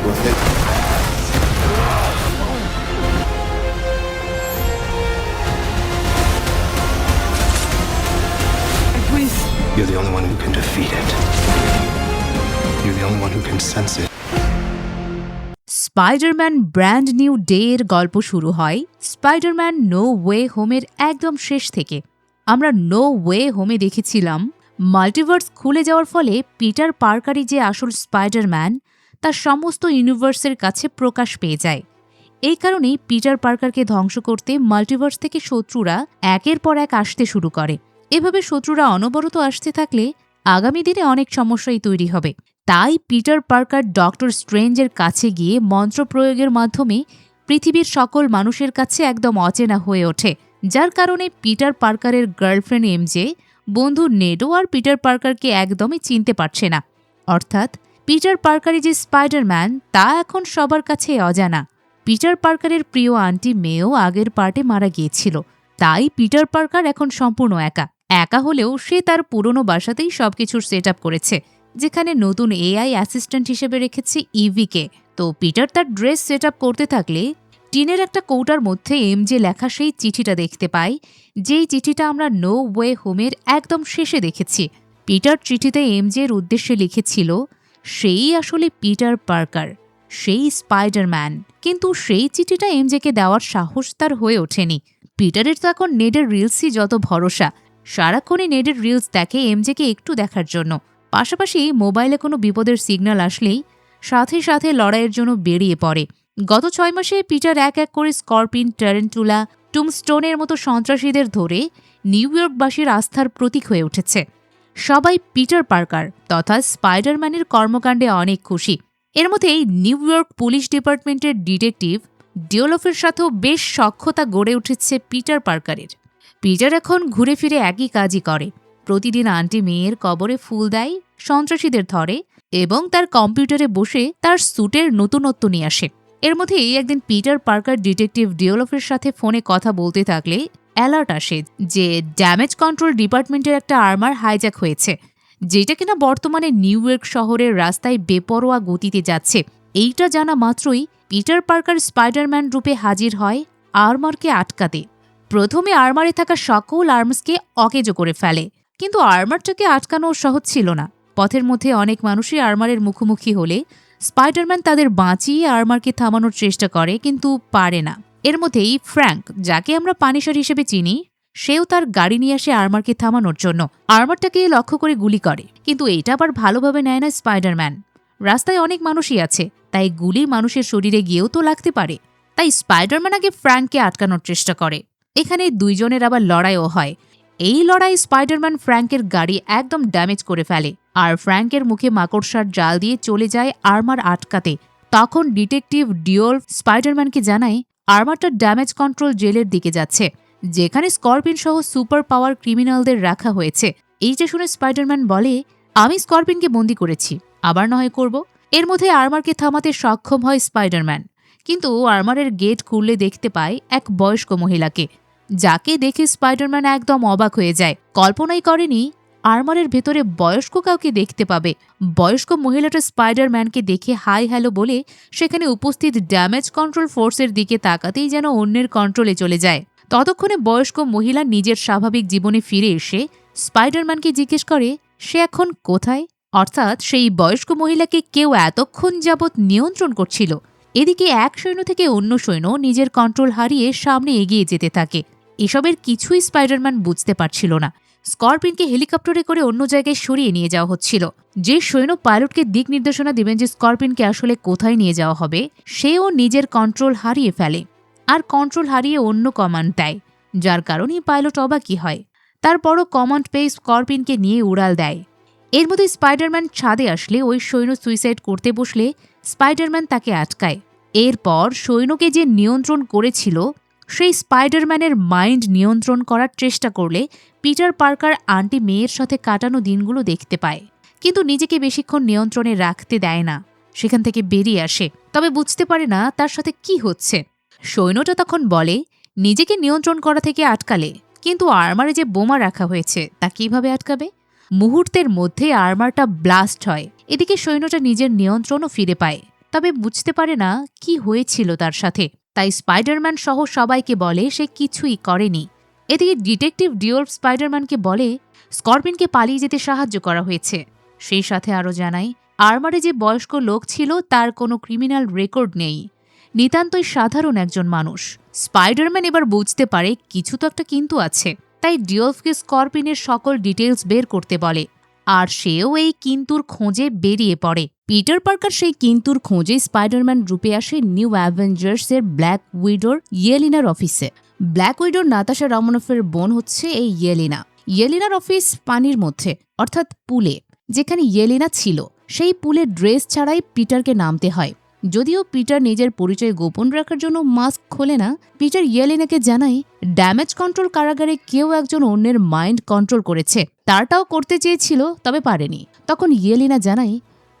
worth it. Please. You're the only one who can defeat it. You're the only one who can sense it. Spiderman brand new day এর গল্প শুরু হয় Spiderman no way হোমের একদম শেষ থেকে। আমরা নো ওয়ে হোমে দেখেছিলাম মাল্টিভার্স খুলে যাওয়ার ফলে পিটার পার্কারই যে আসল স্পাইডারম্যান তা সমস্ত ইউনিভার্সের কাছে প্রকাশ পেয়ে যায়। এই কারণেই পিটার পার্কারকে ধ্বংস করতে মাল্টিভার্স থেকে শত্রুরা একের পর এক আসতে শুরু করে। এভাবে শত্রুরা অনবরত আসতে থাকলে আগামী দিনে অনেক সমস্যাই তৈরি হবে। তাই পিটার পার্কার ডক্টর স্ট্রেঞ্জের কাছে গিয়ে মন্ত্র প্রয়োগের মাধ্যমে পৃথিবীর সকল মানুষের কাছে একদম অচেনা হয়ে ওঠে, যার কারণে পিটার পার্কারের গার্লফ্রেন্ড এমজে, বন্ধু নেডো আর পিটার পার্কারকে একদমই চিনতে পারছে না। অর্থাৎ পিটার পার্কারের যে স্পাইডারম্যান তা এখন সবার কাছে অজানা। পিটার পার্কারের প্রিয় আন্টি মেয়েও আগের পার্টে মারা গিয়েছিল, তাই পিটার পার্কার এখন সম্পূর্ণ একা হলেও সে তার পুরনো বাসাতেই সবকিছুর সেট আপ করেছে, যেখানে নতুন এআই অ্যাসিস্ট্যান্ট হিসেবে রেখেছে ইভিকে। তো পিটার তার ড্রেস সেট আপ করতে থাকলে টিনের একটা কৌটার মধ্যে এমজে লেখা সেই চিঠিটা দেখতে পাই, যেই চিঠিটা আমরা নো ওয়ে হোমের একদম শেষে দেখেছি। পিটার চিঠিতে এমজের উদ্দেশ্যে লিখেছিল সেই আসলে পিটার পার্কার, সেই স্পাইডারম্যান। কিন্তু সেই চিঠিটা এমজেকে দেওয়ার সাহস তার হয়ে ওঠেনি। পিটারের তো এখন নেডের রিলসই যত ভরসা, সারাক্ষণই নেডের রিলস দেখে এমজেকে একটু দেখার জন্য। পাশাপাশি মোবাইলে কোনো বিপদের সিগন্যাল আসলেই সাথে সাথে লড়াইয়ের জন্য বেরিয়ে পড়ে। গত 6 মাসে পিটার এক এক করে স্করপিন, টারেন্টুলা, টুমস্টোনের মতো সন্ত্রাসীদের ধরে নিউ ইয়র্কবাসীর আস্থার প্রতীক হয়ে উঠেছে। সবাই পিটার পার্কার তথা স্পাইডারম্যানের কর্মকাণ্ডে অনেক খুশি। এর মধ্যেই নিউ ইয়র্ক পুলিশ ডিপার্টমেন্টের ডিটেকটিভ ডিওলফের সাথেও বেশ সখ্যতা গড়ে উঠেছে পিটার পার্কারের। পিটার এখন ঘুরে ফিরে একই কাজই করে। প্রতিদিন আন্টি মেয়ের কবরে ফুল দেয়, সন্ত্রাসীদের ধরে এবং তার কম্পিউটারে বসে তার স্যুটের নতুনত্ব নিয়ে আসে। এর মধ্যেই একদিন পিটার পার্কার ডিটেকটিভ ডিওলফের সাথে ফোনে কথা বলতে থাকলে অ্যালার্ট আসে যে ড্যামেজ কন্ট্রোল ডিপার্টমেন্টের একটা আর্মার হাইজ্যাক হয়েছে, যেটা কিনা বর্তমানে নিউ ইয়র্ক শহরের রাস্তায় বেপরোয়া গতিতে যাচ্ছে। এইটা জানা মাত্রই পিটার পার্কার স্পাইডারম্যান রূপে হাজির হয় আর্মারকে আটকাতে। প্রথমে আর্মারে থাকা সকল আর্মসকে অকেজো করে ফেলে, কিন্তু আর্মারটাকে আটকানো সহজ ছিল না। পথের মধ্যে অনেক মানুষই আর্মারের মুখোমুখি হলে স্পাইডারম্যান তাদের বাঁচিয়ে আর্মারকে থামানোর চেষ্টা করে, কিন্তু পারে না। এর মধ্যেই ফ্র্যাঙ্ক, যাকে আমরা পানিশার হিসেবে চিনি, সেও তার গাড়ি নিয়ে আসে আর্মারকে থামানোর জন্য। আর্মারটাকে লক্ষ্য করে গুলি করে, কিন্তু এটা আবার ভালোভাবে নেয় না স্পাইডারম্যান। রাস্তায় অনেক মানুষই আছে, তাই গুলি মানুষের শরীরে গিয়েও তো লাগতে পারে। তাই স্পাইডারম্যান আগে ফ্র্যাঙ্ককে আটকানোর চেষ্টা করে। এখানে দুইজনের আবার লড়াইও হয়। এই লড়াই স্পাইডারম্যান ফ্র্যাঙ্কের গাড়ি একদম ড্যামেজ করে ফেলে, আর ফ্র্যাঙ্কের মুখে মাকড়সার জাল দিয়ে চলে যায় আর্মার আটকাতে। তখন ডিটেকটিভ ডিওলফ স্পাইডারম্যানকে জানায় আর্মারটা ড্যামেজ কন্ট্রোল জেলের দিকে যাচ্ছে, যেখানে স্করপিন সহ সুপার পাওয়ার ক্রিমিনালদের রাখা হয়েছে। এইটা শুনে স্পাইডারম্যান বলে, আমি স্করপিনকে বন্দি করেছি, আবার নয় করব। এর মধ্যে আর্মারকে থামাতে সক্ষম হয় স্পাইডারম্যান, কিন্তু আর্মারের গেট খুললে দেখতে পায় এক বয়স্ক মহিলাকে, যাকে দেখে স্পাইডারম্যান একদম অবাক হয়ে যায়। কল্পনাই করেনি আর্মারের ভেতরে বয়স্ক কাউকে দেখতে পাবে। বয়স্ক মহিলাটা স্পাইডারম্যানকে দেখে হাই হ্যালো বলে সেখানে উপস্থিত ড্যামেজ কন্ট্রোল ফোর্সের দিকে তাকাতেই যেন অন্যের কন্ট্রোলে চলে যায়। ততক্ষণে বয়স্ক মহিলা নিজের স্বাভাবিক জীবনে ফিরে এসে স্পাইডারম্যানকে জিজ্ঞেস করে সে এখন কোথায়, অর্থাৎ সেই বয়স্ক মহিলাকে কেউ এতক্ষণ যাবৎ নিয়ন্ত্রণ করছিল। এদিকে এক সৈন্য থেকে অন্য সৈন্য নিজের কন্ট্রোল হারিয়ে সামনে এগিয়ে যেতে থাকে। এসবের কিছুই স্পাইডারম্যান বুঝতে পারছিল না। স্করপিনকে হেলিকপ্টারে করে অন্য জায়গায় সরিয়ে নিয়ে যাওয়া হচ্ছিল। যে সৈন্য পাইলটকে দিক নির্দেশনা দিবেন যে স্করপিনকে আসলে কোথায় নিয়ে যাওয়া হবে, সেও নিজের কন্ট্রোল হারিয়ে ফেলে আর কন্ট্রোল হারিয়ে অন্য কমান্ড দেয়, যার কারণেই পাইলট অবাকই হয়। তারপরও কমান্ড পেয়ে স্করপিনকে নিয়ে উড়াল দেয়। এর মধ্যে স্পাইডারম্যান ছাদে আসলে ওই সৈন্য সুইসাইড করতে বসলে স্পাইডারম্যান তাকে আটকায়। এরপর সৈন্যকে যে নিয়ন্ত্রণ করেছিল সেই স্পাইডারম্যানের মাইন্ড নিয়ন্ত্রণ করার চেষ্টা করলে পিটার পার্কার আন্টি মেয়ের সাথে কাটানো দিনগুলো দেখতে পায়, কিন্তু নিজেকে বেশিক্ষণ নিয়ন্ত্রণে রাখতে দেয় না। সেখান থেকে বেরিয়ে আসে, তবে বুঝতে পারে না তার সাথে কি হচ্ছে। সৈন্যটা তখন বলে নিজেকে নিয়ন্ত্রণ করা থেকে আটকালে, কিন্তু আর্মারে যে বোমা রাখা হয়েছে তা কিভাবে আটকাবে। মুহূর্তের মধ্যে আর্মারটা ব্লাস্ট হয়। এদিকে সৈন্যটা নিজের নিয়ন্ত্রণও ফিরে পায়। তবে বুঝতে পারে না কি হয়েছিল তার সাথে। তাই স্পাইডারম্যান সহ সবাইকে বলে সে কিছুই করেনি। এদিকে ডিটেকটিভ ডিওলফ স্পাইডারম্যানকে বলে স্করপিনকে পালিয়ে যেতে সাহায্য করা হয়েছে। সেই সাথে আরও জানায় আর্মারে যে বয়স্ক লোক ছিল তার কোনো ক্রিমিনাল রেকর্ড নেই, নিতান্তই সাধারণ একজন মানুষ। স্পাইডারম্যান এবার বুঝতে পারে কিছু তো একটা কিন্তু আছে, তাই ডিওলফকে স্করপিনের সকল ডিটেলস বের করতে বলে, আর সেও এই কিন্তুর খোঁজে বেরিয়ে পড়ে। পিটার পার্কার সেই কিন্তুর খোঁজে স্পাইডারম্যান রূপে আসে নিউ অ্যাভেঞ্জার্সের ব্ল্যাক উইডোর ইয়েলিনার অফিসে। ব্ল্যাক উইডোর নাতাশা রমনফের বোন হচ্ছে এই ইয়েলিনা। ইয়েলিনার অফিস পানির মধ্যে, অর্থাৎ পুলে, যেখানে ইয়েলিনা ছিল সেই পুলের ড্রেস ছাড়াই পিটারকে নামতে হয়। যদিও পিটার নিজের পরিচয় গোপন রাখার জন্য মাস্ক খোলে না, পিটার ইয়েলিনাকে জানায় ড্যামেজ কন্ট্রোল কারাগারে কেউ একজন অন্যের মাইন্ড কন্ট্রোল করেছে, তারটাও করতে চেয়েছিল তবে পারেনি। তখন ইয়েলিনা জানায়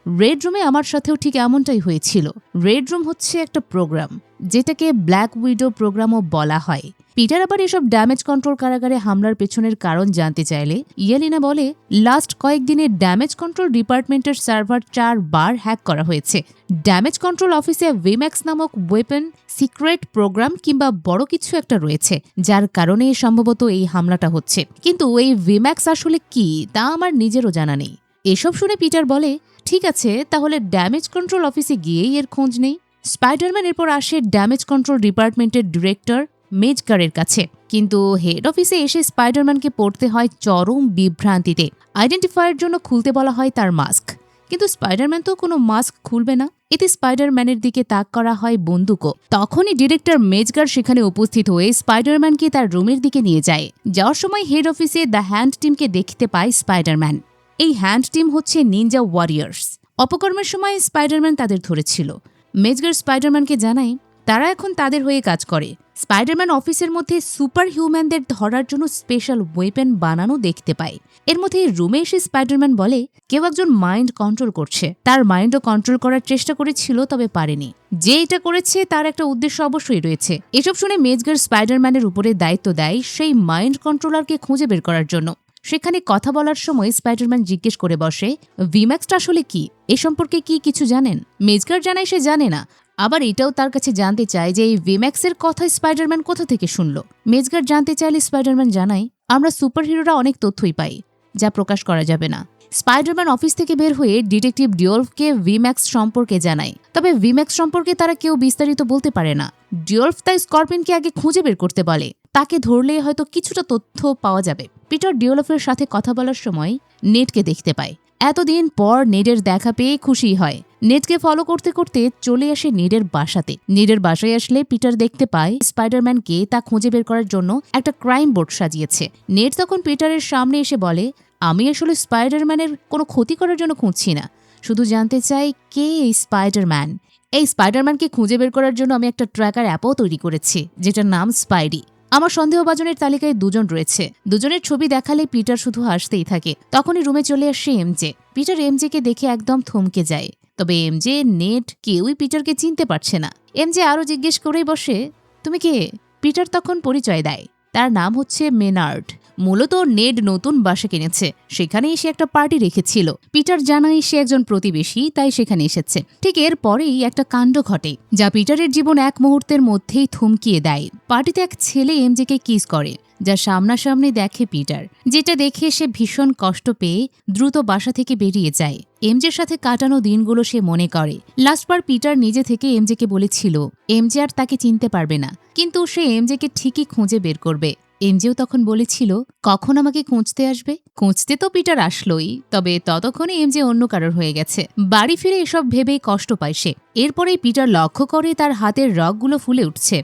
রেড রুমে আমার সাথেও ঠিক এমনটাই হয়েছিল। রেড রুম হচ্ছে একটা প্রোগ্রাম, যেটাকে ব্ল্যাক উইডো প্রোগ্রামও বলা হয়। পিটার আবার এসব ড্যামেজ কন্ট্রোল কারাগারে হামলার পেছনের কারণ জানতে চাইলে ইয়েলিনা বলে লাস্ট কয়েকদিনে ড্যামেজ কন্ট্রোল ডিপার্টমেন্টের সার্ভার 4 বার হ্যাক করা হয়েছে। ড্যামেজ কন্ট্রোল অফিসে ভিম্যাক্স নামক ওয়েপন, সিক্রেট প্রোগ্রাম কিংবা বড় কিছু একটা রয়েছে, যার কারণে সম্ভবত এই হামলাটা হচ্ছে। কিন্তু এই ভিম্যাক্স আসলে কি তা আমার নিজেরও জানা নেই। এসব শুনে পিটার বলে ঠিক আছে, তাহলে ড্যামেজ কন্ট্রোল অফিসে গিয়েই এর খোঁজ নেই। স্পাইডারম্যান এরপর আসে ড্যামেজ কন্ট্রোল ডিপার্টমেন্টের ডিরেক্টর মেজগারের কাছে, কিন্তু হেড অফিসে এসে স্পাইডারম্যানকে পড়তে হয় চরম বিভ্রান্তিতে। আইডেন্টিফায়ার জন্য খুলতে বলা হয় তার মাস্ক, কিন্তু স্পাইডারম্যান তো কোনো মাস্ক খুলবে না। এতে স্পাইডারম্যানের দিকে তাক করা হয় বন্দুকও। তখনই ডিরেক্টর মেজগার সেখানে উপস্থিত হয়ে স্পাইডারম্যানকে তার রুমের দিকে নিয়ে যায়। যাওয়ার সময় হেড অফিসে দ্য হ্যান্ড টিমকে দেখতে পায় স্পাইডারম্যান। এই হ্যান্ড টিম হচ্ছে নিনজা ওয়ারিয়ার্স। অপকর্মের সময় স্পাইডারম্যান তাদের ধরেছিল। মেজগার স্পাইডারম্যানকে জানায় তারা এখন তাদের হয়ে কাজ করে। স্পাইডারম্যান অফিসের মধ্যে সুপার হিউম্যানদের ধরার জন্য স্পেশাল ওয়েপন বানানো দেখতে পায়। এর মধ্যে রুমে এসে স্পাইডারম্যান বলে কেউ একজন মাইন্ড কন্ট্রোল করছে। তার মাইন্ডও কন্ট্রোল করার চেষ্টা করেছিল তবে পারেনি। যে এটা করেছে তার একটা উদ্দেশ্য অবশ্যই রয়েছে। এসব শুনে মেজগার স্পাইডারম্যানের উপরে দায়িত্ব দেয় সেই মাইন্ড কন্ট্রোলারকে খুঁজে বের করার জন্য। সেখানে কথা বলার সময় স্পাইডারম্যান জিজ্ঞেস করে বসে ভিম্যাক্সটা আসলে কি, এ সম্পর্কে কি কিছু জানেন? মেজগার জানায় সে জানে না। আবার এটাও তার কাছে জানতে চায় যে এই ভিম্যাক্সের কথা স্পাইডারম্যান কোথা থেকে শুনল। মেজগার জানতে চাইলে স্পাইডারম্যান জানায় আমরা সুপারহিরোরা অনেক তথ্যই পাই যা প্রকাশ করা যাবে না। স্পাইডারম্যান অফিস থেকে বের হয়ে ডিটেকটিভ ডিওলফকে ভিম্যাক্স সম্পর্কে জানায়, তবে ভিম্যাক্স সম্পর্কে তারা কেউ বিস্তারিত বলতে পারে না। ডিওলফ তাই স্করপিনকে আগে খুঁজে বের করতে বলে, তাকে ধরলে হয়তো কিছুটা তথ্য পাওয়া যাবে। পিটার ডিওলফের সাথে কথা বলার সময় নেটকে দেখতে পায়। এতদিন পর নেডের দেখা পেয়ে খুশি হয়। নেটকে ফলো করতে করতে চলে আসে নেডের বাসাতে। নেডের বাসায় আসলে পিটার দেখতে পায় স্পাইডারম্যানকে তা খুঁজে বের করার জন্য একটা ক্রাইম বোর্ড সাজিয়েছে। নেট তখন পিটারের সামনে এসে বলে আমি আসলে স্পাইডারম্যানের কোনো ক্ষতি করার জন্য খুঁজছি না, শুধু জানতে চাই কে এই স্পাইডারম্যান। এই স্পাইডারম্যানকে খুঁজে বের করার জন্য আমি একটা ট্র্যাকার অ্যাপও তৈরি করেছি যেটার নাম স্পাইডি। আমার সন্দেহভাজনের তালিকায় 2 জন রয়েছে। 2 জনের ছবি দেখালে পিটার শুধু হাসতেই থাকে। তখনই রুমে চলে আসে এমজে। পিটার এমজেকে দেখে একদম থমকে যায়। তবে এমজে, নেট কেউই পিটারকে চিনতে পারছে না। এমজে আরও জিজ্ঞেস করেই বসে তুমি কে? পিটার তখন পরিচয় দেয় তার নাম হচ্ছে মেনার্ড। মূলত নেড নতুন বাসা কিনেছে, সেখানেই সে একটা পার্টি রেখেছিল। পিটার জানায় সে একজন প্রতিবেশী, তাই সেখানে এসেছে। ঠিক এর পরেই একটা কাণ্ড ঘটে যা পিটারের জীবন এক মুহূর্তের মধ্যেই থমকিয়ে দেয়। পার্টিতে এক ছেলে এমজেকে কিস করে, যা সামনাসামনি দেখে পিটার, যেটা দেখে সে ভীষণ কষ্ট পেয়ে দ্রুত বাসা থেকে বেরিয়ে যায়। এমজের সাথে কাটানো দিনগুলো সে মনে করে। লাস্টবার পিটার নিজে থেকে এমজেকে বলেছিল এমজে আর তাকে চিনতে পারবে না, কিন্তু সে এমজেকে ঠিকই খুঁজে বের করবে। এমজেও তখন বলেছিল কখন আমাকে খুঁজতে আসবে। খুঁজতে তো পিটার আসলোই, তবে ততক্ষণে এমজে অন্য কারোর হয়ে গেছে। বাড়ি ফিরে এসব ভেবেই কষ্ট পায় সে। এরপরেই পিটার লক্ষ্য করে তার হাতের রগগুলো ফুলে উঠছে,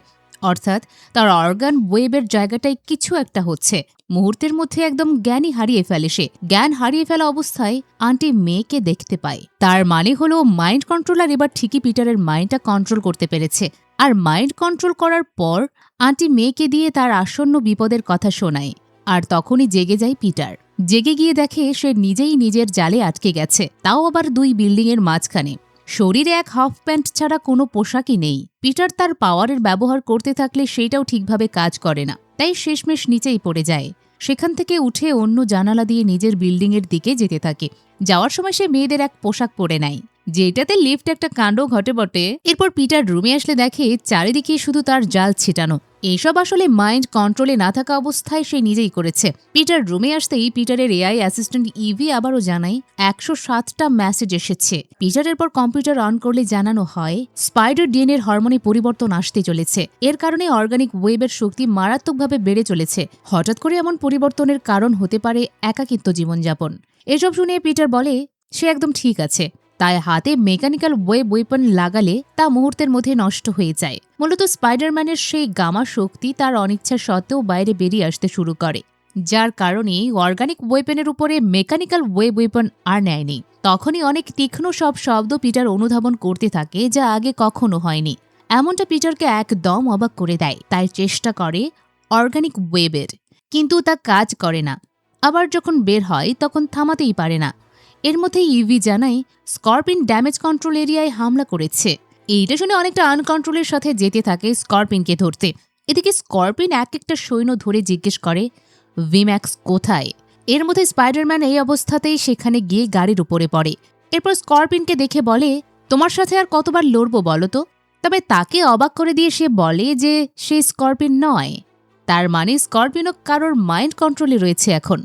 অর্থাৎ তার অর্গান ওয়েবের জায়গাটায় কিছু একটা হচ্ছে। মুহূর্তের মধ্যে একদম জ্ঞানই হারিয়ে ফেলে সে। জ্ঞান হারিয়ে ফেলা অবস্থায় আন্টি মেয়েকে দেখতে পায়। তার মানে হলো মাইন্ড কন্ট্রোলার এবার ঠিকই পিটারের মাইন্ডটা কন্ট্রোল করতে পেরেছে। আর মাইন্ড কন্ট্রোল করার পর আন্টি মেয়েকে দিয়ে তার আসন্ন বিপদের কথা শোনায়। আর তখনই জেগে যায় পিটার। জেগে গিয়ে দেখে সে নিজেই নিজের জালে আটকে গেছে, তাও আবার 2 বিল্ডিংয়ের মাঝখানে। শরীরে এক হাফ প্যান্ট ছাড়া কোনো পোশাকই নেই। পিটার তার পাওয়ারের ব্যবহার করতে থাকলে সেইটাও ঠিকভাবে কাজ করে না, তাই শেষমেশ নিচেই পড়ে যায়। সেখান থেকে উঠে অন্য জানালা দিয়ে নিজের বিল্ডিংয়ের দিকে যেতে থাকে। যাওয়ার সময় সে মেয়েদের এক পোশাক পরে নেয়। যেটাতে লিফট একটা কাণ্ড ঘটে বটে। এরপর পিটার রুমে আসলে দেখে চারিদিকে শুধু তার জাল ছিটানো। এসব আসলে মাইন্ড কন্ট্রোলে না থাকা অবস্থায় সে নিজেই করেছে। পিটার রুমে আসতেই পিটারের এআই অ্যাসিস্ট্যান্ট ইভি আবারও জানায় 107টা মেসেজ এসেছে। পিটারের পর কম্পিউটার অন করলে জানানো হয় স্পাইডার ডিএনএর হরমোনে পরিবর্তন আসতে চলেছে। এর কারণে অর্গানিক ওয়েবের শক্তি মারাত্মকভাবে বেড়ে চলেছে। হঠাৎ করে এমন পরিবর্তনের কারণ হতে পারে একাকিত্ব জীবনযাপন। এসব শুনে পিটার বলে সে একদম ঠিক আছে। তাই হাতে মেকানিক্যাল ওয়েব ওয়েপন লাগালে তা মুহূর্তের মধ্যে নষ্ট হয়ে যায়। মূলত স্পাইডারম্যানের সেই গামা শক্তি তার অনিচ্ছা সত্ত্বেও বাইরে বেরিয়ে আসতে শুরু করে, যার কারণে অর্গানিক ওয়েপনের উপরে মেকানিক্যাল ওয়েব ওয়েপন আর নেয়নি। তখনই অনেক তীক্ষ্ণ সব শব্দ পিটার অনুধাবন করতে থাকে, যা আগে কখনো হয়নি। এমনটা পিটারকে একদম অবাক করে দেয়। তাই চেষ্টা করে অর্গানিক ওয়েবের, কিন্তু তা কাজ করে না। আবার যখন বের হয় তখন থামাতেই পারে না। এর মধ্যে ইভি জানায় স্করপিন ড্যামেজ কন্ট্রোল এরিয়ায় হামলা করেছে। এইটা শুনে অনেকটা আনকন্ট্রোলের সাথে যেতে থাকে স্করপিনকে ধরতে। এদিকে স্করপিন এক একটা সৈন্য ধরে জিজ্ঞেস করে ভিম্যাক্স কোথায়। এর মধ্যে স্পাইডারম্যান এই অবস্থাতেই সেখানে গিয়ে গাড়ির উপরে পড়ে। এরপর স্করপিনকে দেখে বলে তোমার সাথে আর কতবার লড়বো বলো তো। তবে তাকে অবাক করে দিয়ে সে বলে যে সে স্করপিন নয়। তার মানে স্করপিনও কারোর মাইন্ড কন্ট্রোলে রয়েছে এখন।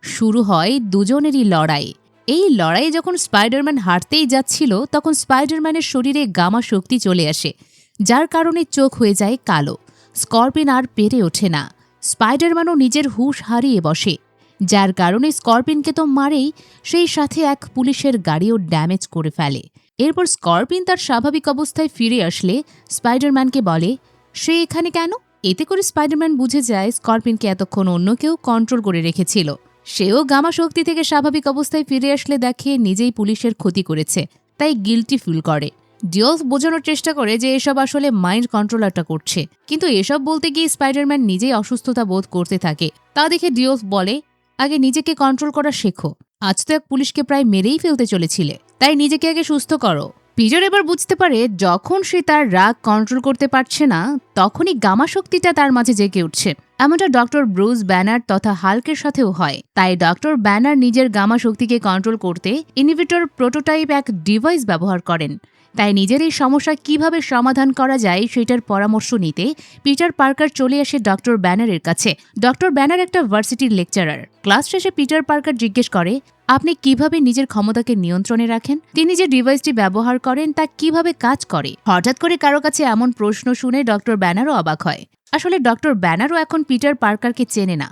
শুরু হয় দুজনেরই লড়াই। এই লড়াইয়ে যখন স্পাইডারম্যান হারতেই যাচ্ছিল তখন স্পাইডারম্যানের শরীরে গামা শক্তি চলে আসে, যার কারণে চোখ হয়ে যায় কালো। স্করপিন আর পেরে ওঠে না। স্পাইডারম্যানও নিজের হুঁশ হারিয়ে বসে, যার কারণে স্করপিনকে তো মারেই, সেই সাথে এক পুলিশের গাড়িও ড্যামেজ করে ফেলে। এরপর স্করপিন তার স্বাভাবিক অবস্থায় ফিরে আসলে স্পাইডারম্যানকে বলে সে এখানে কেন। এতে করে স্পাইডারম্যান বুঝে যায় স্করপিনকে এতক্ষণ অন্য কেউ কন্ট্রোল করে রেখেছিল। সেও গামা শক্তি থেকে স্বাভাবিক অবস্থায় ফিরে আসলে দেখে নিজেই পুলিশের ক্ষতি করেছে, তাই গিল্টি ফিল করে। ডিওলফ বোঝানোর চেষ্টা করে যে এসব আসলে মাইন্ড কন্ট্রোলারটা করছে, কিন্তু এসব বলতে গিয়ে স্পাইডারম্যান নিজেই অসুস্থতা বোধ করতে থাকে। তা দেখে ডিওলফ বলে আগে নিজেকে কন্ট্রোল করা শেখো। আজ তো এক পুলিশকে প্রায় মেরেই ফেলতে চলেছিলে, তাই নিজেকে আগে সুস্থ করো। পিটার এবার বুঝতে পারে যখন সে তার রাগ কন্ট্রোল করতে পারছে না তখনই গামা শক্তিটা তার মাঝে জেগে উঠছে। এমনটা ডক্টর ব্রুস ব্যানার তথা হাল্কের সাথেও হয়। তাই ডক্টর ব্যানার নিজের গামা শক্তিকে কন্ট্রোল করতে ইনহিবিটর প্রোটোটাইপ এক ডিভাইস ব্যবহার করেন। তাই নিজের এই সমস্যা কিভাবে সমাধান করা যায় সেটার পরামর্শ নিতে পিটার পার্কার চলে আসে ডক্টর ব্যানারের কাছে। ডক্টর ব্যানার একটা ভার্সিটির লেকচারার। ক্লাস শেষে পিটার পার্কার জিজ্ঞেস করে আপনি কিভাবে নিজের ক্ষমতাকে নিয়ন্ত্রণে রাখেন। তিনি যে ডিভাইসটি ব্যবহার করেন তা কিভাবে কাজ করে। হঠাৎ করে কারো কাছে এমন প্রশ্ন শুনে ডক্টর ব্যানারও অবাক হয়। আসলে ডক্টর ব্যানারও এখন পিটার পার্কারকে চেনে না,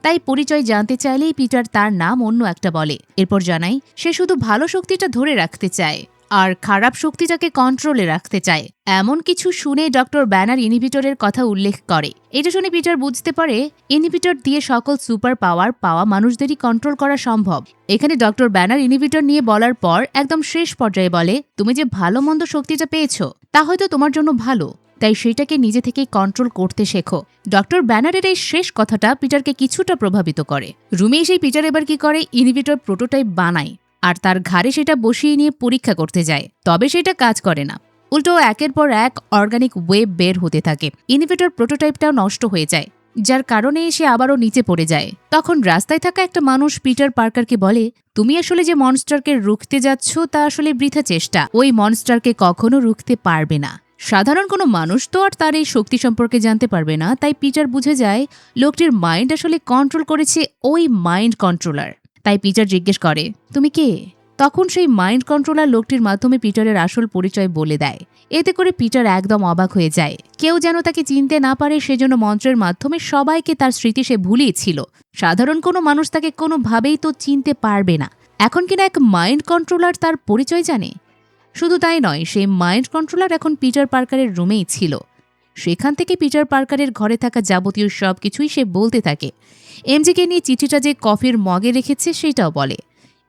তাই পরিচয় জানতে চাইলেই পিটার তার নাম অন্য একটা বলে। এরপর জানাই সে শুধু ভালো শক্তিটা ধরে রাখতে চায় আর খারাপ শক্তিটাকে কন্ট্রোলে রাখতে চায়। এমন কিছু শুনে ডক্টর ব্যানার ইনহিবিটরের কথা উল্লেখ করে। এটা শুনে পিটার বুঝতে পারে ইনহিবিটর দিয়ে সকল সুপার পাওয়ার পাওয়া মানুষদেরই কন্ট্রোল করা সম্ভব। এখানে ডক্টর ব্যানার ইনহিবিটর নিয়ে বলার পর একদম শেষ পর্যায়ে বলে তুমি যে ভালো মন্দ শক্তিটা পেয়েছো তা হয়তো তোমার জন্য ভালো, তাই সেটাকে নিজে থেকেই কন্ট্রোল করতে শেখো। ডক্টর ব্যানারের এই শেষ কথাটা পিটারকে কিছুটা প্রভাবিত করে। রুমে এসেই পিটার এবার কি করে ইনহিবিটর প্রোটোটাইপ বানায় আর তার ঘাড়ে সেটা বসিয়ে নিয়ে পরীক্ষা করতে যায়। তবে সেটা কাজ করে না, উল্টো একের পর এক অর্গানিক ওয়েব বের হতে থাকে। ইনহিবিটর প্রোটোটাইপটাও নষ্ট হয়ে যায়, যার কারণে সে আবারও নিচে পড়ে যায়। তখন রাস্তায় থাকা একটা মানুষ পিটার পার্কারকে বলে তুমি আসলে যে মনস্টারকে রুখতে যাচ্ছ তা আসলে বৃথা চেষ্টা। ওই মনস্টারকে কখনো রুখতে পারবে না। সাধারণ কোনো মানুষ তো আর তার এই শক্তি সম্পর্কে জানতে পারবে না। তাই পিটার বুঝে যায় লোকটির মাইন্ড আসলে কন্ট্রোল করেছে ওই মাইন্ড কন্ট্রোলার। তাই পিটার জিজ্ঞেস করে তুমি কে। তখন সেই মাইন্ড কন্ট্রোলার লোকটির মাধ্যমে পিটারের আসল পরিচয় বলে দেয়। এতে করে পিটার একদম অবাক হয়ে যায়। কেউ যেন তাকে চিনতে না পারে সেজন্য মন্ত্রের মাধ্যমে সবাইকে তার স্মৃতি সে ভুলিয়েছিল। সাধারণ কোনো মানুষ তাকে কোনোভাবেই তো চিনতে পারবে না। এখন কিনা এক মাইন্ড কন্ট্রোলার তার পরিচয় জানে। শুধু তাই নয়, সেই মাইন্ড কন্ট্রোলার এখন পিটার পার্কারের রুমেই ছিল। সেখান থেকে পিটার পার্কারের ঘরে থাকা যাবতীয় সব কিছুই সে বলতে থাকে। এমজেকে নিয়ে চিঠিটা যে কফির মগে রেখেছে সেটাও বলে।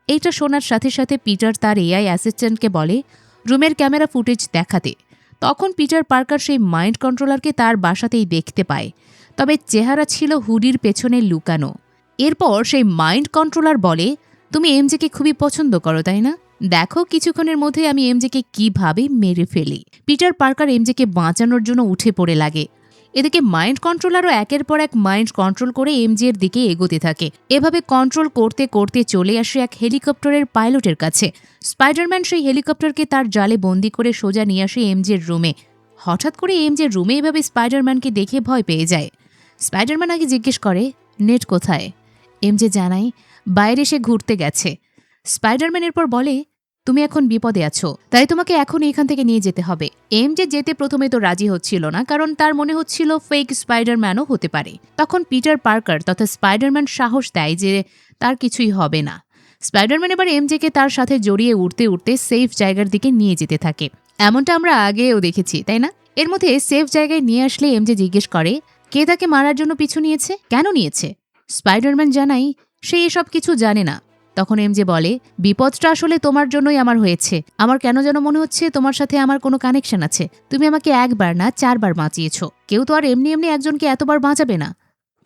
এইটা শোনার সাথে সাথে পিটার তার এআই অ্যাসিস্ট্যান্টকে বলে রুমের ক্যামেরা ফুটেজ দেখাতে। তখন পিটার পার্কার সেই মাইন্ড কন্ট্রোলারকে তার বাসাতেই দেখতে পায়, তবে চেহারা ছিল হুডির পেছনে লুকানো। এরপর সেই মাইন্ড কন্ট্রোলার বলে তুমি এমজেকে খুবই পছন্দ করো তাই না, দেখো কিছুক্ষণের মধ্যে আমি এমজেকে কিভাবে মেরে ফেলি। পিটার পার্কার এমজেকে বাঁচানোর জন্য উঠে পড়ে লাগে। এদিকে মাইন্ড কন্ট্রোলারও একের পর এক মাইন্ড কন্ট্রোল করে এমজে এর দিকে এগোতে থাকে। এভাবে কন্ট্রোল করতে করতে চলে আসে এক হেলিকপ্টারের পাইলটের কাছে। স্পাইডারম্যান সেই হেলিকপ্টারকে তার জালে বন্দি করে সোজা নিয়ে আসে এমজের রুমে। হঠাৎ করে এমজের রুমে এভাবে স্পাইডারম্যানকে দেখে ভয় পেয়ে যায়। স্পাইডারম্যান আগে জিজ্ঞেস করে, নেট কোথায়? এমজে জানায়, বাইরে সে ঘুরতে গেছে। স্পাইডারম্যান এরপর বলে, তুমি এখন বিপদে আছো, তাই তোমাকে এখন এখান থেকে নিয়ে যেতে হবে। এমজে যেতে প্রথমে তো রাজি হচ্ছিল না, কারণ তার মনে হচ্ছিল ফেক স্পাইডারম্যানও হতে পারে। তখন পিটার পার্কার তথা স্পাইডারম্যান সাহস দেয় যে তার কিছুই হবে না। স্পাইডারম্যান এবার এমজেকে তার সাথে জড়িয়ে উঠতে উঠতে সেফ জায়গার দিকে নিয়ে যেতে থাকে। এমনটা আমরা আগেও দেখেছি, তাই না? এর মধ্যে সেফ জায়গায় নিয়ে আসলে এমজে জিজ্ঞেস করে, কে তাকে মারার জন্য পিছু নিয়েছে, কেন নিয়েছে? স্পাইডারম্যান জানাই, সে এসব কিছু জানে না। তখন এমজে বলে, বিপদটা আসলে তোমার জন্যই আমার হয়েছে। আমার কেন যেন মনে হচ্ছে তোমার সাথে আমার কোনো কানেকশন আছে। তুমি আমাকে একবার না 4 বার বাঁচিয়েছ। কেউ তো আর এমনি এমনি একজনকে এতবার বাঁচাবে না।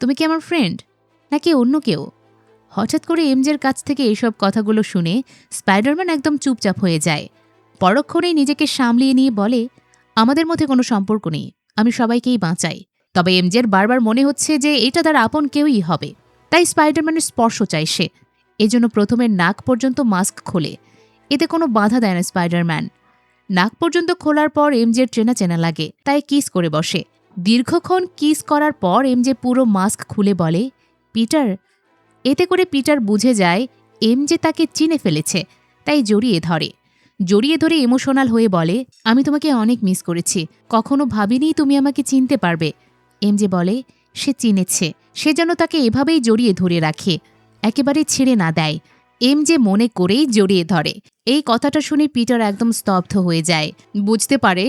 তুমি কি আমার ফ্রেন্ড নাকি অন্য কেউ? হঠাৎ করে এমজের কাছ থেকে এইসব কথাগুলো শুনে স্পাইডারম্যান একদম চুপচাপ হয়ে যায়। পরক্ষণেই নিজেকে সামলিয়ে নিয়ে বলে, আমাদের মধ্যে কোনো সম্পর্ক নেই, আমি সবাইকেই বাঁচাই। তবে এমজের বারবার মনে হচ্ছে যে এটা তার আপন কেউই হবে। তাই স্পাইডারম্যানের স্পর্শ চাই সে। এজন্য প্রথমে নাক পর্যন্ত মাস্ক খোলে। এতে কোনো বাধা দেয় না স্পাইডারম্যান। নাক পর্যন্ত খোলার পর এমজের চেনা চেনা লাগে, তাই কিস করে বসে। দীর্ঘক্ষণ কিস করার পর এমজে পুরো মাস্ক খুলে বলে, পিটার। এতে করে পিটার বুঝে যায় এমজে তাকে চিনে ফেলেছে, তাই জড়িয়ে ধরে ইমোশনাল হয়ে বলে, আমি তোমাকে অনেক মিস করেছি, কখনো ভাবিনি তুমি আমাকে চিনতে পারবে। এমজে বলে, সে চিনেছে, সে যেন তাকে এভাবেই জড়িয়ে ধরে রাখে, একেবারে ছেড়ে না দেয়। এমজে মনে করেই জড়িয়ে ধরে। এই কথাটা শুনে পিটার একদম স্তব্ধ হয়ে যায়। বুঝতে পারে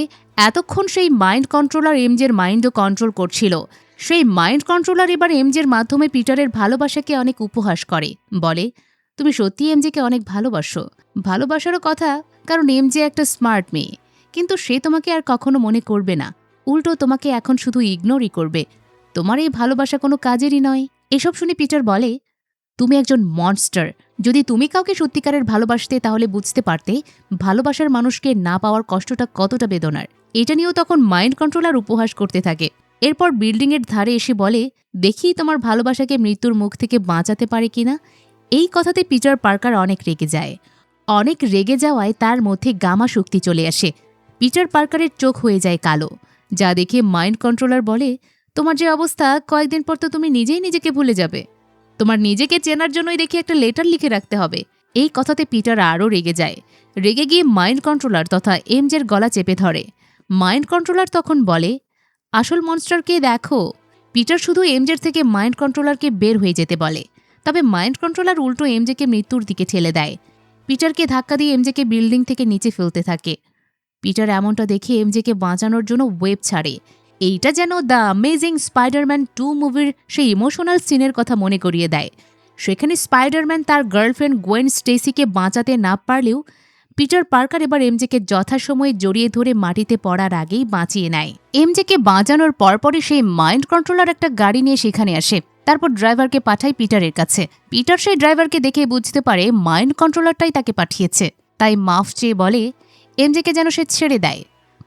এতক্ষণ সেই মাইন্ড কন্ট্রোলার এমজের মাইন্ডও কন্ট্রোল করছিল। সেই মাইন্ড কন্ট্রোলার এবার এমজের মাধ্যমে পিটারের ভালোবাসাকে অনেক উপহাস করে। বলে, তুমি সত্যি এমজেকে অনেক ভালোবাসো। ভালোবাসারও কথা, কারণ এমজে একটা স্মার্ট মেয়ে, কিন্তু সে তোমাকে আর কখনো মনে করবে না। উল্টো তোমাকে এখন শুধু ইগনোরই করবে। তোমার এই ভালোবাসা কোনো কাজেরই নয়। এসব শুনে পিটার বলে, তুমি একজন মনস্টার। যদি তুমি কাউকে সত্যিকারের ভালোবাসতে তাহলে বুঝতে পারতে ভালোবাসার মানুষকে না পাওয়ার কষ্টটা কতটা বেদনার। এটা নিয়েও তখন মাইন্ড কন্ট্রোলার উপহাস করতে থাকে। এরপর বিল্ডিংয়ের ধারে এসে বলে, দেখি তোমার ভালোবাসাকে মৃত্যুর মুখ থেকে বাঁচাতে পারে কিনা। এই কথাতে পিটার পার্কার অনেক রেগে যায়। অনেক রেগে যাওয়ায় তার মধ্যে গামা শক্তি চলে আসে। পিটার পার্কারের চোখ হয়ে যায় কালো, যা দেখে মাইন্ড কন্ট্রোলার বলে, তোমার যে অবস্থা, কয়েকদিন পর তো তুমি নিজেই নিজেকে ভুলে যাবে। তোমার নিজেকে চেনার জন্যই দেখি একটা লেটার লিখে রাখতে হবে। এই কথাতে পিটার আরও রেগে যায়। রেগে গিয়ে মাইন্ড কন্ট্রোলার তথা এমজের গলা চেপে ধরে। মাইন্ড কন্ট্রোলার তখন বলে, আসল মনস্টারকে দেখো। পিটার শুধু এমজের থেকে মাইন্ড কন্ট্রোলারকে বের হয়ে যেতে বলে। তবে মাইন্ড কন্ট্রোলার উল্টো এমজেকে মৃত্যুর দিকে ঠেলে দেয়। পিটারকে ধাক্কা দিয়ে এমজেকে বিল্ডিং থেকে নিচে ফেলতে থাকে। পিটার এমনটা দেখে এমজেকে বাঁচানোর জন্য ওয়েব ছাড়ে। এইটা যেন দ্য অ্যামেজিং স্পাইডারম্যান 2 মুভির সেই ইমোশনাল সিনের কথা মনে করিয়ে দেয়। সেখানে স্পাইডারম্যান তার গার্লফ্রেন্ড গোয়েন স্টেসিকে বাঁচাতে না পারলেও পিটার পার্কার এবার এমজেকে যথাসময়ে জড়িয়ে ধরে মাটিতে পড়ার আগেই বাঁচিয়ে নেয়। এমজেকে বাঁচানোর পরপরই সেই মাইন্ড কন্ট্রোলার একটা গাড়ি নিয়ে সেখানে আসে। তারপর ড্রাইভারকে পাঠায় পিটারের কাছে। পিটার সেই ড্রাইভারকে দেখে বুঝতে পারে মাইন্ড কন্ট্রোলারটাই তাকে পাঠিয়েছে, তাই মাফ চেয়ে বলে এমজেকে যেন সে ছেড়ে দেয়।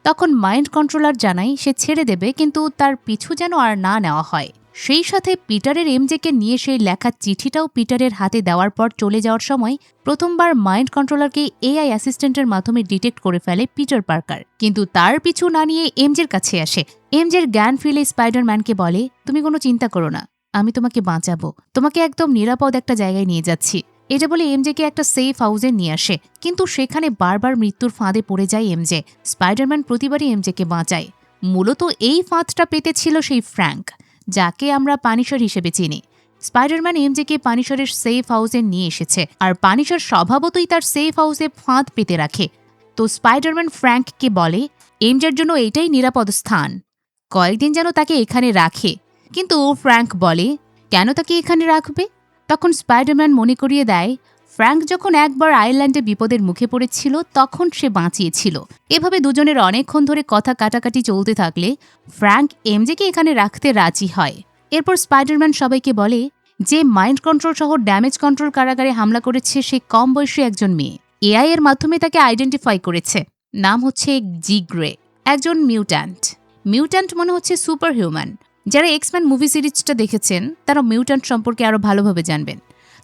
তখন মাইন্ড কন্ট্রোলার জানায় সে ছেড়ে দেবে, কিন্তু তার পিছু যেন আর না নেওয়া হয়। সেই সাথে পিটারের এমজেকে নিয়ে সেই লেখা চিঠিটাও পিটারের হাতে দেওয়ার পর চলে যাওয়ার সময় প্রথমবার মাইন্ড কন্ট্রোলারকে এআই অ্যাসিস্ট্যান্টের মাধ্যমে ডিটেক্ট করে ফেলে পিটার পার্কার। কিন্তু তার পিছু না নিয়ে এমজের কাছে আসে। এমজের জ্ঞান ফিরে স্পাইডারম্যানকে বলে, তুমি কোনো চিন্তা করো না, আমি তোমাকে বাঁচাবো, তোমাকে একদম নিরাপদ একটা জায়গায় নিয়ে যাচ্ছি। এটা বলে এমজেকে একটা সেফ হাউসে নিয়ে আসে, কিন্তু সেখানে বারবার মৃত্যুর ফাঁদে পড়ে যায় এমজে। স্পাইডারম্যান প্রতিবারই এমজেকে বাঁচায়। মূলত এই ফাঁদটা পেতেছিল সেই ফ্র্যাঙ্ক, যাকে আমরা পানিশার হিসেবে চিনি। স্পাইডারম্যান এমজেকে পানিশারের সেফ হাউসে নিয়ে এসেছে, আর পানিশার স্বভাবতই তার সেফ হাউসে ফাঁদ পেতে রাখে। তো স্পাইডারম্যান ফ্র্যাঙ্ককে বলে এমজের জন্য এটাই নিরাপদ স্থান, কয়েকদিন যেন তাকে এখানে রাখে। কিন্তু ফ্র্যাঙ্ক বলে, কেন তাকে এখানে রাখবে? তখন স্পাইডারম্যান মনে করিয়ে দেয়, ফ্র্যাঙ্ক যখন একবার আয়ারল্যান্ডে বিপদের মুখে পড়েছিল তখন সে বাঁচিয়েছিল। এভাবে দুজনের অনেকক্ষণ ধরে কথা কাটাকাটি চলতে থাকলে ফ্র্যাঙ্ক এমজেকে এখানে রাখতে রাজি হয়। এরপর স্পাইডারম্যান সবাইকে বলে, যে মাইন্ড কন্ট্রোল সহ ড্যামেজ কন্ট্রোল কারাগারে হামলা করেছে সে কম বয়সী একজন মেয়ে। এআই এর মাধ্যমে তাকে আইডেন্টিফাই করেছে। নাম হচ্ছে জি গ্রে, একজন মিউট্যান্ট। মিউট্যান্ট মনে হচ্ছে সুপার হিউম্যান। যারা এক্সম্যান মুভি সিরিজটা দেখেছেন তারা মিউট্যান্ট সম্পর্কে আরও ভালোভাবে জানবেন।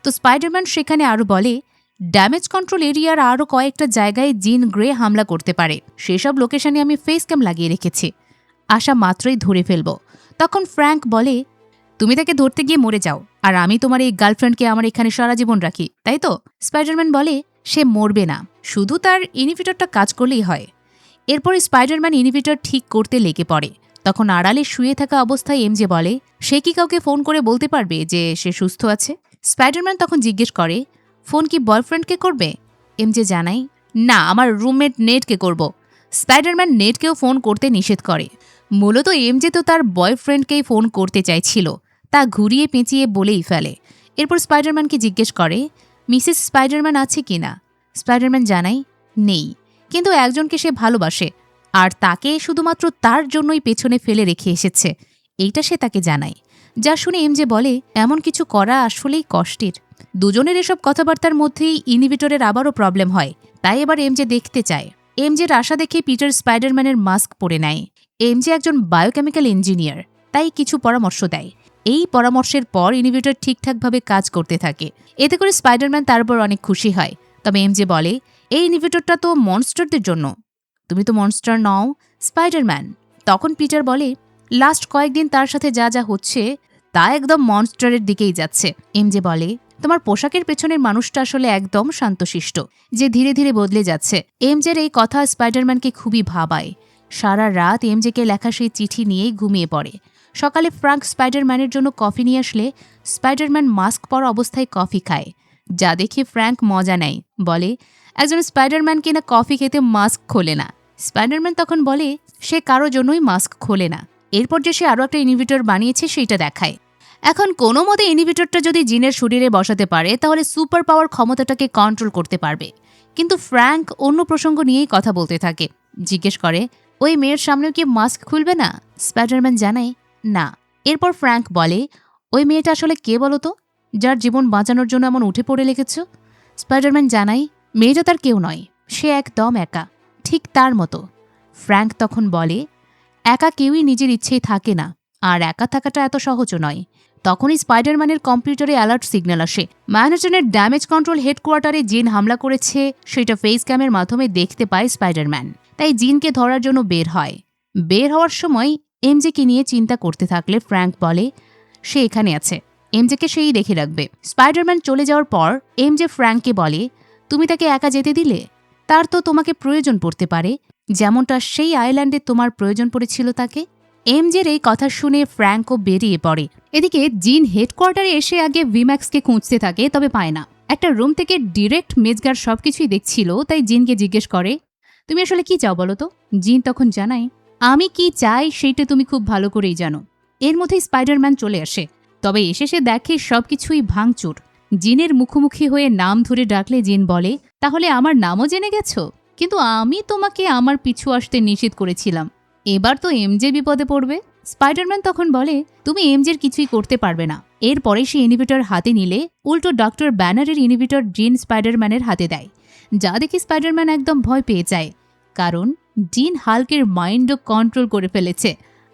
তো স্পাইডারম্যান সেখানে আরও বলে, ড্যামেজ কন্ট্রোল এরিয়ার আরও কয়েকটা জায়গায় জিন গ্রে হামলা করতে পারে, সেসব লোকেশনে আমি ফেস ক্যাম লাগিয়ে রেখেছি, আসা মাত্রই ধরে ফেলব। তখন ফ্র্যাঙ্ক বলে, তুমি তাকে ধরতে গিয়ে মরে যাও, আর আমি তোমার এই গার্লফ্রেন্ডকে আমার এখানে সারা জীবন রাখি, তাই তো? স্পাইডারম্যান বলে, সে মরবে না, শুধু তার ইনহিবিটরটা কাজ করলেই হয়। এরপর স্পাইডারম্যান ইনহিবিটর ঠিক করতে লেগে পড়ে। তখন আড়ালে শুয়ে থাকা অবস্থায় এমজে বলে, সে কি কাউকে ফোন করে বলতে পারবে যে সে সুস্থ আছে? স্পাইডারম্যান তখন জিজ্ঞেস করে, ফোন কি বয়ফ্রেন্ডকে করবে? এমজে জানায়, না, আমার রুমমেট নেটকে করব। স্পাইডারম্যান নেটকেও ফোন করতে নিষেধ করে। মূলত এমজে তো তার বয়ফ্রেন্ডকেই ফোন করতে চাইছিল, তা ঘুরিয়ে পেঁচিয়ে বলেই ফেলে। এরপর স্পাইডারম্যানকে জিজ্ঞেস করে, মিসেস স্পাইডারম্যান আছে কিনা? স্পাইডারম্যান জানায়, নেই, কিন্তু একজনকে সে ভালোবাসে, আর তাকে শুধুমাত্র তার জন্যই পেছনে ফেলে রেখে এসেছে, এইটা সে তাকে জানায়। যা শুনে এমজে বলে, এমন কিছু করা আসলেই কষ্টের। দুজনের এসব কথাবার্তার মধ্যেই ইনহিবিটরের আবারও প্রবলেম হয়, তাই এবার এমজে দেখতে চায়। এমজের আশা দেখে পিটার স্পাইডারম্যানের মাস্ক পরে নেয়। এমজে একজন বায়োকেমিক্যাল ইঞ্জিনিয়ার, তাই কিছু পরামর্শ দেয়। এই পরামর্শের পর ইনহিবিটর ঠিকঠাকভাবে কাজ করতে থাকে। এতে করে স্পাইডারম্যান তার উপর অনেক খুশি হয়। তবে এমজে বলে, এই ইনহিবিটরটা তো মনস্টারদের জন্য, তুমি তো মনস্টার নও, স্পাইডারম্যান। তখন পিটার বলে, লাস্ট কয়েকদিন তার সাথে যা যা হচ্ছে তা একদম মনস্টারের দিকেই যাচ্ছে। এমজে বলে, তোমার পোশাকের পেছনের মানুষটা আসলে একদম শান্তশিষ্ট, যে ধীরে ধীরে বদলে যাচ্ছে। এমজের এই কথা স্পাইডারম্যানকে খুবই ভাবায়। সারা রাত এমজেকে লেখা সেই চিঠি নিয়েই ঘুমিয়ে পড়ে। সকালে ফ্রাঙ্ক স্পাইডারম্যানের জন্য কফি নিয়ে আসলে স্পাইডারম্যান মাস্ক পরা অবস্থায় কফি খায়, যা দেখে ফ্র্যাঙ্ক মজা নেয়, বলে, একজন স্পাইডারম্যান কিনা কফি খেতে মাস্ক খোলে না। স্পাইডারম্যান তখন বলে, সে কারো জন্যই মাস্ক খোলে না। এরপর যে সে আরও একটা ইনহিবিটর বানিয়েছে সেইটা দেখায়। এখন কোনো মতে ইনহিবিটরটা যদি জিনের শরীরে বসাতে পারে তাহলে সুপার পাওয়ার ক্ষমতাটাকে কন্ট্রোল করতে পারবে। কিন্তু ফ্র্যাঙ্ক অন্য প্রসঙ্গ নিয়েই কথা বলতে থাকে। জিজ্ঞেস করে, ওই মেয়ের সামনেও কি মাস্ক খুলবে না? স্পাইডারম্যান জানায়, না। এরপর ফ্র্যাঙ্ক বলে, ওই মেয়েটা আসলে কে বলো তো, যার জীবন বাঁচানোর জন্য এমন উঠে পড়ে লেগেছ? স্পাইডারম্যান জানায়, মেয়েটা তার কেউ নয়, সে একদম একা, ঠিক তার মতো। ফ্র্যাঙ্ক তখন বলে, একা কেউই নিজের ইচ্ছেই থাকে না, আর একা থাকাটা এত সহজও নয়। তখনই স্পাইডারম্যানের কম্পিউটারে অ্যালার্ট সিগন্যাল আসে। ম্যানহাটনের ড্যামেজ কন্ট্রোল হেডকোয়ার্টারে জিন হামলা করেছে, সেটা ফেস ক্যামের মাধ্যমে দেখতে পায় স্পাইডারম্যান। তাই জিনকে ধরার জন্য বের হয়। বের হওয়ার সময় এমজেকে নিয়ে চিন্তা করতে থাকলে ফ্র্যাঙ্ক বলে, সে এখানে আছে, এমজেকে সেই দেখে রাখবে। স্পাইডারম্যান চলে যাওয়ার পর এমজে ফ্র্যাঙ্ককে বলে, তুমি তাকে একা যেতে দিলে? তার তো তোমাকে প্রয়োজন পড়তে পারে, যেমনটা সেই আইল্যান্ডে তোমার প্রয়োজন পড়েছিল তাকে। এমজের এই কথা শুনে ফ্র্যাঙ্কও বেরিয়ে পড়ে। এদিকে জিন হেডকোয়ার্টারে এসে আগে ভিম্যাক্সকে খুঁজতে থাকে, তবে পায় না। একটা রুম থেকে ডিরেক্ট মেজগার সবকিছুই দেখছিল, তাই জিনকে জিজ্ঞেস করে, তুমি আসলে কি চাও বলো তো? জিন তখন জানায়, আমি কি চাই সেইটা তুমি খুব ভালো করেই জানো। এর মধ্যেই স্পাইডারম্যান চলে আসে, তবে এসে সে দেখে সবকিছুই ভাঙচুর। জিনের মুখোমুখি হয়ে নাম ধরে ডাকলে জিন বলে, তাহলে আমার নামও জেনে গেছো? কিন্তু আমি তোমাকে আমার পিছু আসতে নিষেধ করেছিলাম, এবার তো এমজে বিপদে পড়বে। স্পাইডারম্যান তখন বলে, তুমি এমজের কিছুই করতে পারবে না। এরপরে সে ইনহিবিটর হাতে নিলে উল্টো ডক্টর ব্যানারের ইনহিবিটর জিন স্পাইডারম্যানের হাতে দেয়, যা দেখে স্পাইডারম্যান একদম ভয় পেয়ে যায়, কারণ জিন হাল্কের মাইন্ডও কন্ট্রোল করে ফেলেছে,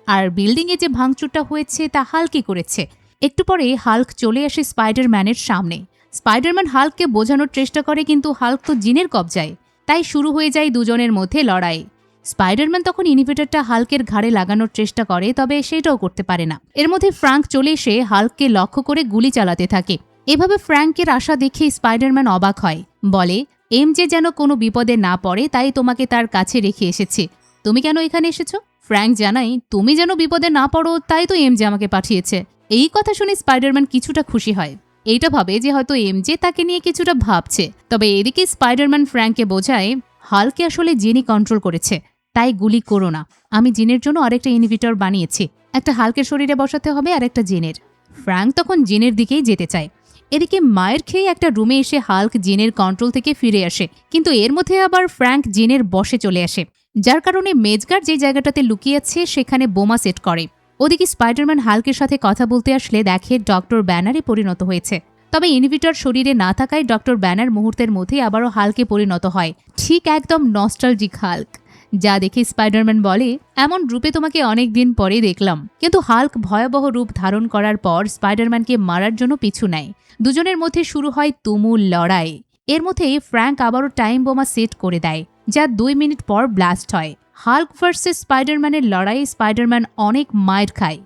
আর বিল্ডিংয়ে যে ভাঙচুরটা হয়েছে তা হাল্কই করেছে। একটু পরে হাল্ক চলে আসে স্পাইডারম্যানের সামনে। স্পাইডারম্যান হাল্ককে বোঝানোর চেষ্টা করে, কিন্তু হাল্ক তো জিনের কবজায়, তাই শুরু হয়ে যায় দুজনের মধ্যে লড়াই। স্পাইডারম্যান তখন ইনহিবিটরটা হাল্কের ঘাড়ে লাগানোর চেষ্টা করে, তবে সেটাও করতে পারে না। এর মধ্যে ফ্র্যাঙ্ক চলে এসে হাল্ককে লক্ষ্য করে গুলি চালাতে থাকে। এভাবে ফ্র্যাঙ্কের আশা দেখে স্পাইডারম্যান অবাক হয়, বলে, এমজে যেন কোনো বিপদে না পড়ে তাই তোমাকে তার কাছে রেখে এসেছে, তুমি কেন এখানে এসেছো? ফ্র্যাঙ্ক জানাই, তুমি যেন বিপদে না পড়ো তাই তো এমজে আমাকে পাঠিয়েছে। এই কথা শুনে স্পাইডারম্যান কিছুটা খুশি হয়, এইটা ভাবে যে হয়তো এমজে তাকে নিয়ে কিছুটা ভাবছে। তবে এদিকে স্পাইডারম্যান ফ্র্যাঙ্ককে বোঝায়, হাল্কে আসলে জিনই কন্ট্রোল করেছে, তাই গুলি করো না। আমি জিনের জন্য আরেকটা ইনহিবিটর বানিয়েছি, একটা হাল্কের শরীরে বসাতে হবে আর একটা জিনের। ফ্র্যাঙ্ক তখন জিনের দিকেই যেতে চায়। এদিকে মায়ের খেয়ে একটা রুমে এসে হাল্ক জিনের কন্ট্রোল থেকে ফিরে আসে, কিন্তু এর মধ্যে আবার ফ্র্যাঙ্ক জিনের বশে চলে আসে, যার কারণে মেজগার যে জায়গাটাতে লুকিয়ে আছে সেখানে বোমা সেট করে। ওদিকে স্পাইডারম্যান হাল্কের সাথে কথা বলতে আসলে দেখে ডক্টর ব্যানারে পরিণত হয়েছে। তবে ইনহিবিটর শরীরে না থাকায় ডক্টর ব্যানার মুহূর্তের মধ্যেই আবারও হাল্কে পরিণত হয়, ঠিক একদম নস্টালজিক হাল্ক, যা দেখে স্পাইডারম্যান বলে, এমন রূপে তোমাকে অনেক দিন পরে দেখলাম। কিন্তু হাল্ক ভয়াবহ রূপ ধারণ করার পর স্পাইডারম্যানকে মারার জন্য পিছু নেয়। দুজনের মধ্যে শুরু হয় তুমুল লড়াই। এর মধ্যেই ফ্র্যাঙ্ক আবারও টাইম বোমা সেট করে দেয়, যা 2 মিনিট পর ব্লাস্ট হয়। হাল্ক ভার্সেস স্পাইডারম্যানের লড়াইয়ে স্পাইডারম্যান অনেক মাইর খায়।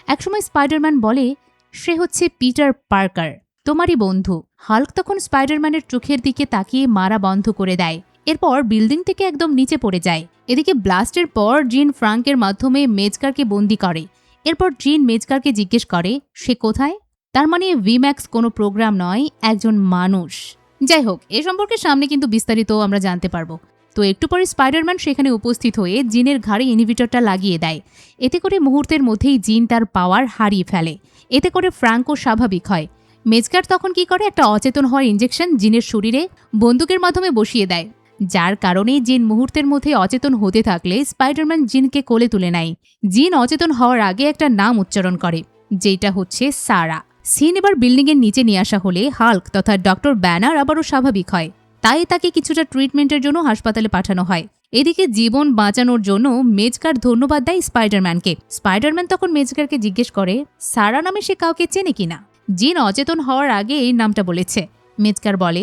একসময় স্পাইডারম্যান বলে, সে হচ্ছে পিটার পার্কার, তোমারই বন্ধু। হাল্ক তখন স্পাইডারম্যানের চোখের দিকে তাকিয়ে মারা বন্ধ করে দেয়। এরপর বিল্ডিং থেকে একদম নিচে পড়ে যায়। এদিকে ব্লাস্টের পর জিন ফ্রাঙ্কের মাধ্যমে মেজকারকে বন্দি করে। এরপর জিন মেজকারকে জিজ্ঞেস করে সে কোথায়। তার মানে ভিম্যাক্স কোনো প্রোগ্রাম নয়, একজন মানুষ। যাই হোক, এ সম্পর্কে সামনে কিন্তু বিস্তারিত আমরা জানতে পারবো। তো একটু পরে স্পাইডারম্যান সেখানে উপস্থিত হয়ে জিনের ঘাড়ে ইনহিবিটরটা লাগিয়ে দেয়। এতে করে মুহূর্তের মধ্যেই জিন তার পাওয়ার হারিয়ে ফেলে। এতে করে ফ্রাঙ্কও স্বাভাবিক হয়। মেজকার তখন কি করে, একটা অচেতন হওয়ার ইঞ্জেকশন জিনের শরীরে বন্দুকের মাধ্যমে বসিয়ে দেয়, যার কারণে জিন মুহূর্তের মধ্যে অচেতন হতে থাকলে স্পাইডারম্যান জিনকে কোলে তুলে নেয়। জিন অচেতন হওয়ার আগে একটা নাম উচ্চারণ করে, যেটা হচ্ছে সারা। সিন এবার বিল্ডিংয়ের নিচে নিয়ে আসা হলে হাল্ক তথা ডক্টর ব্যানার আবারও স্বাভাবিক হয়। তাই তাকে কিছুটা ট্রিটমেন্টের জন্য হাসপাতালে পাঠানো হয়। এদিকে জীবন বাঁচানোর জন্য মেজকার ধন্যবাদ দেয় স্পাইডারম্যানকে। স্পাইডারম্যান তখন মেজকারকে জিজ্ঞেস করে সারা নামে সে কাউকে চেনে কিনা। জিন অচেতন হওয়ার আগে এই নামটা বলেছে। মেজকার বলে,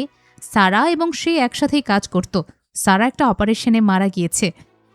সারা এবং সে একসাথেই কাজ করত। সারা একটা অপারেশনে মারা গিয়েছে।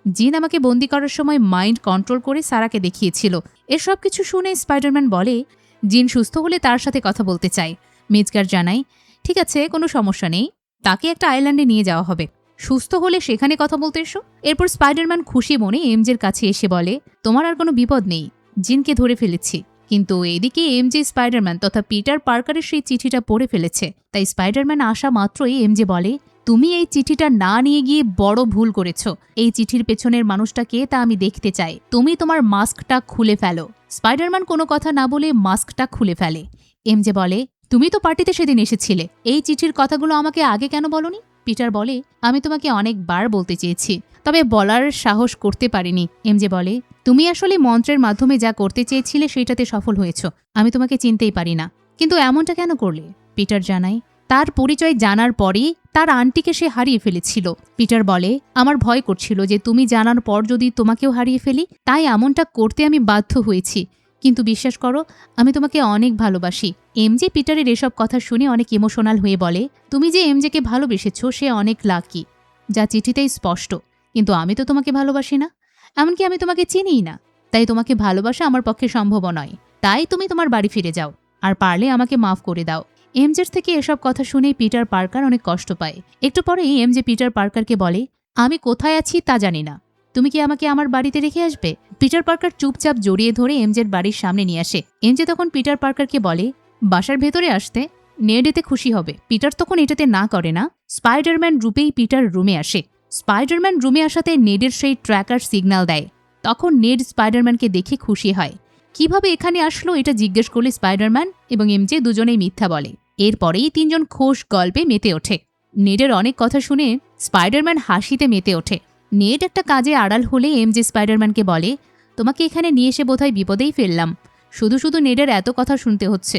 জিন আমাকে বন্দি করার সময় মাইন্ড কন্ট্রোল করে সারাকে দেখিয়েছিল। এসব কিছু শুনে স্পাইডারম্যান বলে, জিন সুস্থ হলে তার সাথে কথা বলতে চায়। মেজকার জানায়, ঠিক আছে, কোনো সমস্যা নেই, তাকে একটা আইল্যান্ডে নিয়ে যাওয়া হবে, সুস্থ হলে সেখানে কথা বলতে এসো। এরপর স্পাইডারম্যান খুশি মনে এমজের কাছে এসে বলে, তোমার আর কোনো বিপদ নেই, জিনকে ধরে ফেলেছি। কিন্তু এদিকে এমজে স্পাইডারম্যান তথা পিটার পার্কারের সেই চিঠিটা পড়ে ফেলেছে। তাই স্পাইডারম্যান আসা মাত্রই এমজে বলে, তুমি এই চিঠিটা না নিয়ে গিয়ে বড় ভুল করেছ। এই চিঠির পেছনের মানুষটা কে তা আমি দেখতে চাই। তুমি তোমার মাস্কটা খুলে ফেলো। স্পাইডারম্যান কোনো কথা না বলে মাস্কটা খুলে ফেলে। এমজে বলে, তুমি তো পার্টিতে সেদিন এসেছিলে, এই চিঠির কথাগুলো আমাকে আগে কেন বলনি? পিটার বলে, আমি তোমাকে অনেকবার বলতে চেয়েছি, তবে বলার সাহস করতে পারিনি। এমজে বলে, তুমি আসলে মন্ত্রের মাধ্যমে যা করতে চেয়েছিলে সেটাতে সফল হয়েছ। আমি তোমাকে চিনতেই পারি না, কিন্তু এমনটা কেন করলে? পিটার জানায়, তার পরিচয় জানার পরই তার আন্টিকে সে হারিয়ে ফেলেছিল। পিটার বলে, আমার ভয় করছিল যে তুমি জানার পর যদি তোমাকেও হারিয়ে ফেলি, তাই এমনটা করতে আমি বাধ্য হয়েছি। কিন্তু বিশ্বাস করো, আমি তোমাকে অনেক ভালোবাসি। এমজে পিটারের এসব কথা শুনে অনেক ইমোশনাল হয়ে বলে, তুমি যে এমজেকে ভালোবেসেছ সে অনেক লাকি, যা চিঠিতেই স্পষ্ট। কিন্তু আমি তো তোমাকে ভালোবাসি না, এমনকি আমি তোমাকে চিনিই না। তাই তোমাকে ভালোবাসা আমার পক্ষে সম্ভব নয়। তাই তুমি তোমার বাড়ি ফিরে যাও, আর পারলে আমাকে মাফ করে দাও। এমজের থেকে এসব কথা শুনে পিটার পার্কার অনেক কষ্ট পায়। একটু পরেই এমজে পিটার পার্কারকে বলে, আমি কোথায় আছি তা জানি না, তুমি কি আমাকে আমার বাড়িতে রেখে আসবে? পিটার পার্কার চুপচাপ জড়িয়ে ধরে এমজের বাড়ির সামনে নিয়ে আসে। এমজে তখন পিটার পার্কারকে বলে, বাসার ভেতরে আসতে, নেড এতে খুশি হবে। পিটার তখন এটাতে না করে না। স্পাইডারম্যান রূপেই পিটার রুমে আসে। স্পাইডারম্যান রুমে আসাতে নেডের সেই ট্র্যাকার সিগন্যাল দেয়। তখন নেড স্পাইডারম্যানকে দেখে খুশি হয়। কিভাবে এখানে আসলো এটা জিজ্ঞেস করলে স্পাইডারম্যান এবং এমজে দুজনেই মিথ্যা বলে। এরপরেই তিনজন খোশ গল্পে মেতে ওঠে। নেডের অনেক কথা শুনে স্পাইডারম্যান হাসিতে মেতে ওঠে। নেড একটা কাজে আড়াল হলে এমজে স্পাইডারম্যানকে বলে, তোমাকে এখানে নিয়ে এসে বোধহয় বিপদেই ফেললাম, শুধু শুধু নেডের এত কথা শুনতে হচ্ছে।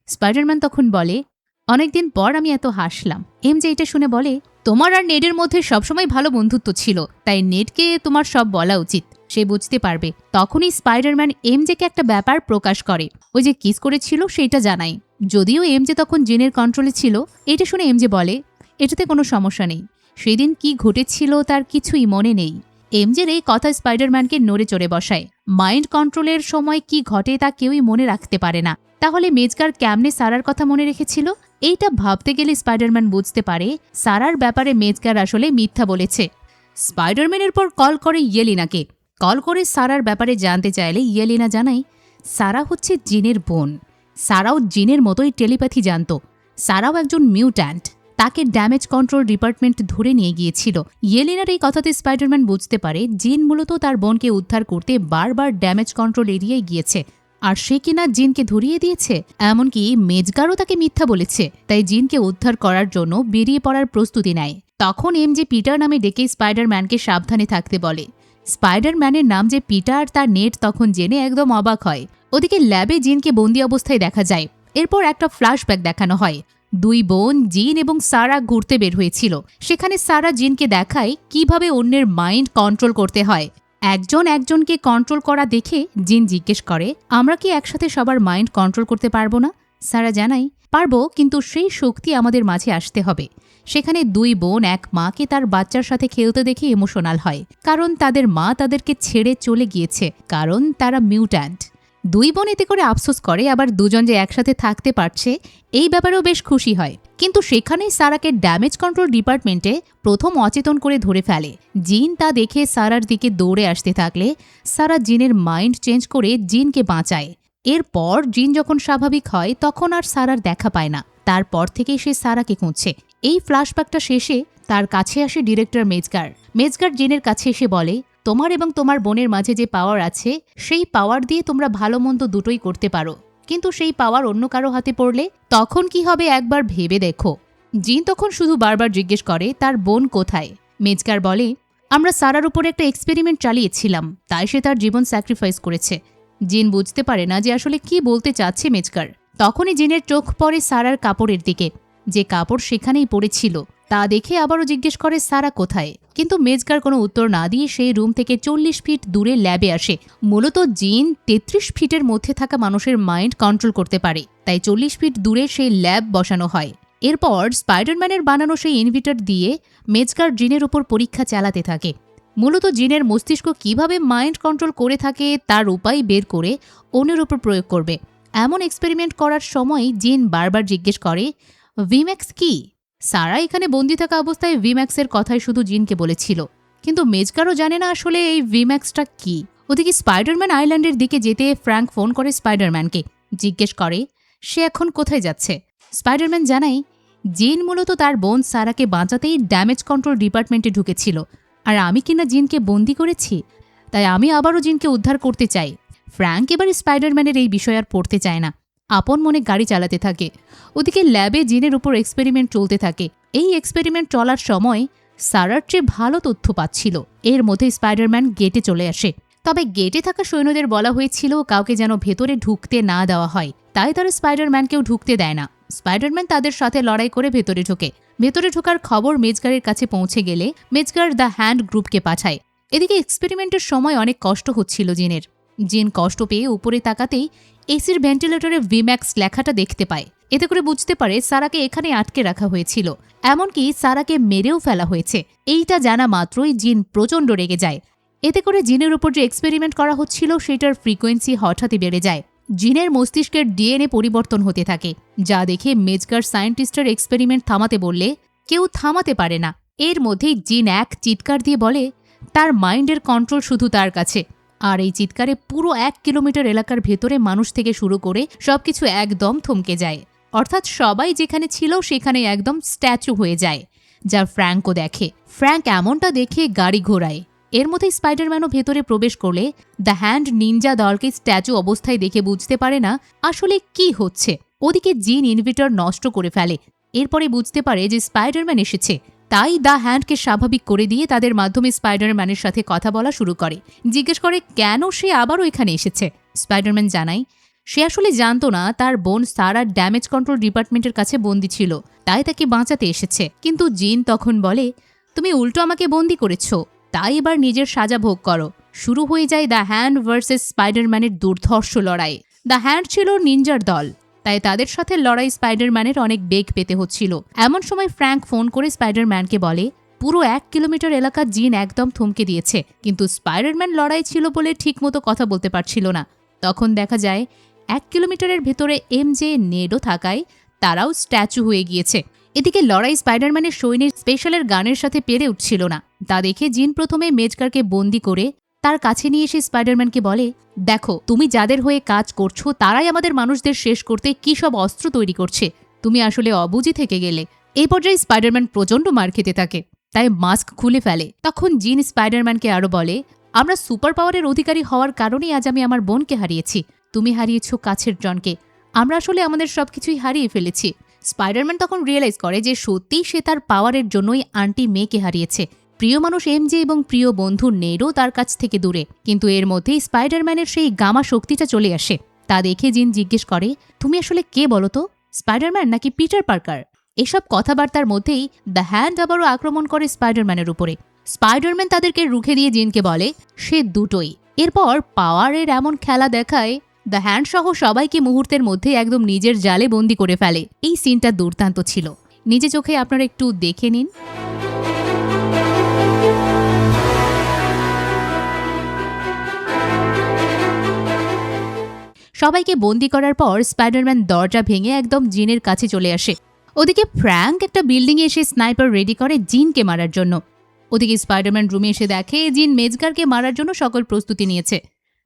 স্পাইডারম্যান তখন বলে, অনেকদিন পর আমি এত হাসলাম। এমজে এটা শুনে বলে, তোমার আর নেডের মধ্যে সবসময় ভালো বন্ধুত্ব ছিল, তাই নেডকে তোমার সব বলা উচিত, সে বুঝতে পারবে। তখনই স্পাইডারম্যান এমজেকে একটা ব্যাপার প্রকাশ করে, ওই যে কিস করেছিল সেইটা জানাই। যদিও এমজে তখন জিনের কন্ট্রোলে ছিল। এটা শুনে এমজে বলে, এটাতে কোনো সমস্যা নেই, সেদিন কি ঘটেছিল তার কিছুই মনে নেই। এমজের এই কথা স্পাইডারম্যানকে নড়ে চড়ে বসায়। মাইন্ড কন্ট্রোলের সময় কি ঘটে তা কেউই মনে রাখতে পারে না। তাহলে মেজকার কেমনে সারার কথা মনে রেখেছিল? এইটা ভাবতে গেলে স্পাইডারম্যান বুঝতে পারে সারার ব্যাপারে মেজকার আসলে মিথ্যা বলেছে। স্পাইডারম্যানের পর কল করে ইয়েলিনাকে। কল করে সারার ব্যাপারে জানতে চাইলে ইয়েলিনা জানায়, সারা হচ্ছে জিনের বোন। সারাও জিনের মতোই টেলিপ্যাথি জানত। সারাও একজন মিউট্যান্ট। তাকে ড্যামেজ কন্ট্রোল ডিপার্টমেন্ট ধরে নিয়ে গিয়েছিল। ইয়েলিনার এই কথাতে স্পাইডারম্যান বুঝতে পারে জিন মূলত তার বোনকে উদ্ধার করতে বারবার ড্যামেজ কন্ট্রোল এরিয়ায় গিয়েছে, আর সে কিনা জিনকে ধরিয়ে দিয়েছে। এমনকি মেজগারও তাকে মিথ্যা বলেছে। তাই জিনকে উদ্ধার করার জন্য বেরিয়ে পড়ার প্রস্তুতি নেয়। তখন এমজে পিটার নামে ডেকে স্পাইডারম্যানকে সাবধানে থাকতে বলে। স্পাইডারম্যানের নাম যে পিটার তার নেট তখন জেনে একদম অবাক হয়। ওদিকে ল্যাবে জিনকে বন্দি অবস্থায় দেখা যায়। এরপর একটা ফ্ল্যাশব্যাক দেখানো হয়। দুই বোন জিন এবং সারা ঘুরতে বের হয়েছিল। সেখানে সারা জিনকে দেখায় কিভাবে অন্যের মাইন্ড কন্ট্রোল করতে হয়। একজন একজনকে কন্ট্রোল করা দেখে জিন জিজ্ঞেস করে, আমরা কি একসাথে সবার মাইন্ড কন্ট্রোল করতে পারবো না? সারা জানায়, পারবো, কিন্তু সেই শক্তি আমাদের মাঝে আসতে হবে। সেখানে দুই বোন এক মাকে তার বাচ্চার সাথে খেলতে দেখে ইমোশনাল হয়, কারণ তাদের মা তাদেরকে ছেড়ে চলে গিয়েছে, কারণ তারা মিউট্যান্ট। দুই বোন এতে করে আফসোস করে, আবার দুজন যে একসাথে থাকতে পারছে এই ব্যাপারেও বেশ খুশি হয়। কিন্তু সেখানেই সারাকে ড্যামেজ কন্ট্রোল ডিপার্টমেন্টে প্রথম অচেতন করে ধরে ফেলে। জিন তা দেখে সারার দিকে দৌড়ে আসতে থাকলে সারা জিনের মাইন্ড চেঞ্জ করে জিনকে বাঁচায়। এরপর জিন যখন স্বাভাবিক হয় তখন আর সারার দেখা পায় না। তারপর থেকেই সে সারাকে খুঁজছে। এই ফ্ল্যাশব্যাকটা শেষে তার কাছে আসে ডিরেক্টর মেজগার। মেজগার জিনের কাছে এসে বলে, তোমার এবং তোমার বোনের মাঝে যে পাওয়ার আছে সেই পাওয়ার দিয়ে তোমরা ভালো মন্দ দুটোই করতে পারো, কিন্তু সেই পাওয়ার অন্য কারো হাতে পড়লে তখন কি হবে একবার ভেবে দেখো। জিন তখন শুধু বারবার জিজ্ঞেস করে তার বোন কোথায়। মেজগার বলে, আমরা সারার উপর একটা এক্সপেরিমেন্ট চালিয়েছিলাম, তাই সে তার জীবন স্যাক্রিফাইস করেছে। জিন বুঝতে পারে না যে আসলে কি বলতে চাচ্ছে মেজগার। তখনই জিনের চোখ পড়ে সারার কাপড়ের দিকে, যে কাপড় সেখানেই পড়েছিল। তা দেখে আবারও জিজ্ঞেস করে সারা কোথায়, কিন্তু মেজগার কোনো উত্তর না দিয়ে সেই রুম থেকে 40 ফিট দূরে ল্যাবে আসে। মূলত জিন 33 ফিটের মধ্যে থাকা মানুষের মাইন্ড কন্ট্রোল করতে পারে, তাই 40 ফিট দূরে সেই ল্যাব বসানো হয়। এরপর স্পাইডারম্যানের বানানো সেই ইনভিটার দিয়ে মেজগার জিনের উপর পরীক্ষা চালাতে থাকে। মূলত জিনের মস্তিষ্ক কিভাবে মাইন্ড কন্ট্রোল করে থাকে তার উপায় বের করে অন্যের উপর প্রয়োগ করবে। এমন এক্সপেরিমেন্ট করার সময় জিন বারবার জিজ্ঞেস করে, ভিম্যাক্স কি? সারা এখানে বন্দি থাকা অবস্থায় ভিম্যাক্সের কথাই শুধু জিনকে বলেছিল, কিন্তু মেজগারও জানে না আসলে এই ভিম্যাক্সটা কি। ওদিকে স্পাইডারম্যান আইল্যান্ডের দিকে যেতে ফ্র্যাঙ্ক ফোন করে স্পাইডারম্যানকে, জিজ্ঞেস করে সে এখন কোথায় যাচ্ছে। স্পাইডারম্যান জানায়, জিন মূলত তার বোন সারাকে বাঁচাতেই ড্যামেজ কন্ট্রোল ডিপার্টমেন্টে ঢুকেছিল, আর আমি কিনা জিনকে বন্দি করেছি, তাই আমি আবারও জিনকে উদ্ধার করতে চাই। ফ্র্যাঙ্ক এবার স্পাইডারম্যানের এই বিষয় আর পড়তে চায় না, আপন মনে গাড়ি চালাতে থাকে। ওদিকে ল্যাবে জিনের উপর এক্সপেরিমেন্ট চলতে থাকে। এই এক্সপেরিমেন্ট চলার সময় সারার চেয়ে ভালো তথ্য পাচ্ছিল। এর মধ্যে স্পাইডারম্যান গেটে চলে আসে, তবে গেটে থাকা সৈন্যদের বলা হয়েছিল কাউকে যেন ভেতরে ঢুকতে না দেওয়া হয়, তাই তারা স্পাইডারম্যানকেও ঢুকতে দেয় না। স্পাইডারম্যান তাদের সাথে লড়াই করে ভেতরে ঢোকে। ভেতরে ঢোকার খবর মেজগারের কাছে পৌঁছে গেলে মেজগার দ্য হ্যান্ড গ্রুপকে পাঠায়। এদিকে এক্সপেরিমেন্টের সময় অনেক কষ্ট হচ্ছিল জিনের। জিন কষ্ট পেয়ে উপরে তাকাতেই এসির ভেন্টিলেটরে ভিম্যাক্স লেখাটা দেখতে পায়। এতে করে বুঝতে পারে সারাকে এখানে আটকে রাখা হয়েছিল, এমনকি সারাকে মেরেও ফেলা হয়েছে। এইটা জানা মাত্রই জিন প্রচণ্ড রেগে যায়। এতে করে জিনের উপর যে এক্সপেরিমেন্ট করা হচ্ছিল সেটার ফ্রিকোয়েন্সি হঠাৎই বেড়ে যায়। জিনের মস্তিষ্কের ডিএনএ পরিবর্তন হতে থাকে, যা দেখে মেজগার সায়েন্টিস্টের এক্সপেরিমেন্ট থামাতে বললে কেউ থামাতে পারে না। এর মধ্যেই জিন এক চিৎকার দিয়ে বলে তার মাইন্ডের কন্ট্রোল শুধু তার কাছে, আর এই চিৎকারে পুরো 1 কিলোমিটার এলাকার ভেতরে মানুষ থেকে শুরু করে সবকিছু একদম থমকে যায়। অর্থাৎ সবাই যেখানে ছিল সেখানে একদম স্ট্যাচু হয়ে যায়, যা ফ্র্যাঙ্কও দেখে। ফ্র্যাঙ্ক এমনটা দেখে গাড়ি ঘোরায়। এর মধ্যে স্পাইডারম্যানও ভেতরে প্রবেশ করলে দ্য হ্যান্ড নিনজা দলকে স্ট্যাচু অবস্থায় দেখে বুঝতে পারে না আসলে কি হচ্ছে। ওদিকে জিন ইনভিটার নষ্ট করে ফেলে। এরপরে বুঝতে পারে যে স্পাইডারম্যান এসেছে, তাই দ্য হ্যান্ডকে স্বাভাবিক করে দিয়ে তাদের মাধ্যমে স্পাইডারম্যানের সাথে কথা বলা শুরু করে। জিজ্ঞেস করে কেন সে আবারও এখানে এসেছে। স্পাইডারম্যান জানায় সে আসলে জানতো না তার বোন সারা ড্যামেজ কন্ট্রোল ডিপার্টমেন্টের কাছে বন্দি ছিল, তাই তাকে বাঁচাতে এসেছে। কিন্তু জিন তখন বলে, তুমি উল্টো আমাকে বন্দি করেছো, তাই এবার নিজের সাজা ভোগ করো। শুরু হয়ে যায় দ্য হ্যান্ড ভার্সেস স্পাইডারম্যানের দুর্ধর্ষ লড়াই। দ্য হ্যান্ড ছিল নিনজার দল, তাই তাদের সাথে লড়াই স্পাইডারম্যানের অনেক বেগ পেতে হচ্ছিল। এমন সময় ফ্র্যাঙ্ক ফোন করে স্পাইডারম্যানকে বলে পুরো 1 কিলোমিটার এলাকা জিন একদম থমকে দিয়েছে, কিন্তু স্পাইডারম্যান লড়াই ছিল বলে ঠিকমতো কথা বলতে পারছিল না। তখন দেখা যায় 1 কিলোমিটারের ভেতরে এমজে নেডও থাকায় তারাও স্ট্যাচু হয়ে গিয়েছে। এদিকে লড়াই স্পাইডারম্যানের সৈন্যের স্পেশালের গানের সাথে পেরে উঠছিল না। তা দেখে জিন প্রথমে মেজগারকে বন্দি করে তার কাছে নিয়ে এসে স্পাইডারম্যানকে বলে, দেখো তুমি যাদের হয়ে কাজ করছো তারাই আমাদের মানুষদের শেষ করতে কি সব অস্ত্র তৈরি করছে, তুমি আসলে অবুঝি থেকে গেলে। এই পর্যায়ে স্পাইডারম্যান প্রচণ্ড মার খেতে থাকে, তাই মাস্ক খুলে ফেলে। তখন জিন স্পাইডারম্যানকে আরো বলে, আমরা সুপার পাওয়ারের অধিকারী হওয়ার কারণেই আজ আমি আমার বোনকে হারিয়েছি, তুমি হারিয়েছো কাছের জনকে, আমরা আসলে আমাদের সবকিছুই হারিয়ে ফেলেছি। স্পাইডারম্যান তখন রিয়েলাইজ করে যে সত্যিই সে তার পাওয়ারের জন্যই আন্টি মেয়েকে হারিয়েছে। প্রিয় মানুষ এমজে এবং প্রিয় বন্ধু নেডও তার কাছ থেকে দূরে, কিন্তু এর মধ্যেই স্পাইডারম্যানের সেই গামা শক্তিটা চলে আসে। তা দেখে জিন জিজ্ঞেস করে, তুমি আসলে কে বলো তো, স্পাইডারম্যান নাকি পিটার পার্কার? এসব কথাবার্তার মধ্যেই দ্য হ্যান্ড আবারও আক্রমণ করে স্পাইডারম্যানের উপরে। স্পাইডারম্যান তাদেরকে রুখে দিয়ে জিনকে বলে সে দুটোই। এরপর পাওয়ারের এমন খেলা দেখায় দ্য হ্যান্ড সহ সবাইকে মুহূর্তের মধ্যে একদম নিজের জালে বন্দি করে ফেলে। এই সিনটা দুর্দান্ত ছিল, নিজে চোখে আপনারা একটু দেখে নিন। সবাইকে বন্দি করার পর স্পাইডারম্যান দরজা ভেঙে একদম জিনের কাছে চলে আসে। ওদিকে ফ্র্যাঙ্ক একটা বিল্ডিংয়ে এসে স্নাইপার রেডি করে জিনকে মারার জন্য। ওদিকে স্পাইডারম্যান রুমে এসে দেখে জিন মেজগারকে মারার জন্য সকল প্রস্তুতি নিয়েছে।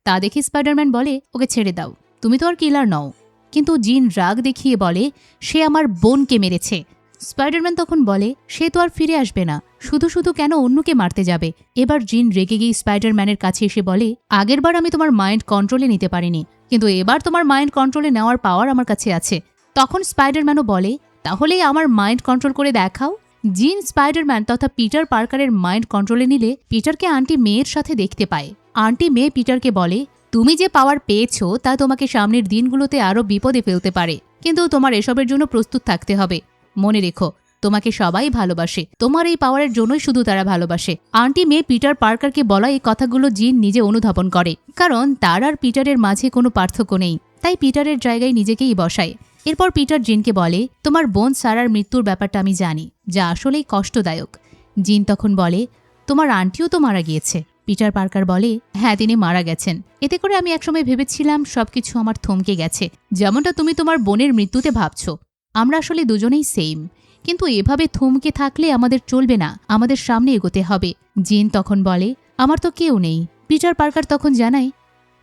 তা দেখে স্পাইডারম্যান বলে ওকে ছেড়ে দাও, তুমি তো আর কিলার নও। কিন্তু জিন রাগ দেখিয়ে বলে সে আমার বোনকে মেরেছে। স্পাইডারম্যান তখন বলে সে তো আর ফিরে আসবে না, শুধু শুধু কেন অন্যকে মারতে যাবে। এবার জিন রেগে গিয়ে স্পাইডারম্যানের কাছে এসে বলে আগেরবার আমি তোমার মাইন্ড কন্ট্রোলে নিতে পারিনি, কিন্তু এবার তোমার মাইন্ড কন্ট্রোলে নেওয়ার পাওয়ার আমার কাছে আছে। তখন স্পাইডারম্যানও বলে তাহলে আমার মাইন্ড কন্ট্রোল করে দেখাও। জিন স্পাইডারম্যান তথা পিটার পার্কারের মাইন্ড কন্ট্রোলে নিলে পিটারকে আন্টি মেয়ের সাথে দেখতে পায়। আন্টি মেয়ে পিটারকে বলে তুমি যে পাওয়ার পেয়েছো তা তোমাকে সামনের দিনগুলোতে আরও বিপদে ফেলতে পারে, কিন্তু তোমার এসবের জন্য প্রস্তুত থাকতে হবে। মনে রেখো তোমাকে সবাই ভালোবাসে, তোমার এই পাওয়ারের জন্যই শুধু তারা ভালোবাসে। আন্টি মেয়ে পিটার পার্কারকে বলা এই কথাগুলো জিন নিজে অনুধাবন করে, কারণ তার আর পিটারের মাঝে কোনো পার্থক্য নেই, তাই পিটারের জায়গায় নিজেকেই বসায়। এরপর পিটার জিনকে বলে তোমার বোন সারার মৃত্যুর ব্যাপারটা আমি জানি, যা আসলেই কষ্টদায়ক। জিন তখন বলে তোমার আন্টিও তো মারা গিয়েছে। পিটার পার্কার বলে হ্যাঁ তিনি মারা গেছেন, এতে করে আমি একসময় ভেবেছিলাম সবকিছু আমার থমকে গেছে, যেমনটা তুমি তোমার বোনের মৃত্যুতে ভাবছো। আমরা আসলে দুজনেই সেম, কিন্তু এভাবে থমকে থাকলে আমাদের চলবে না, আমাদের সামনে এগোতে হবে। জিন তখন বলে আমার তো কেউ নেই। পিটার পার্কার তখন জানায়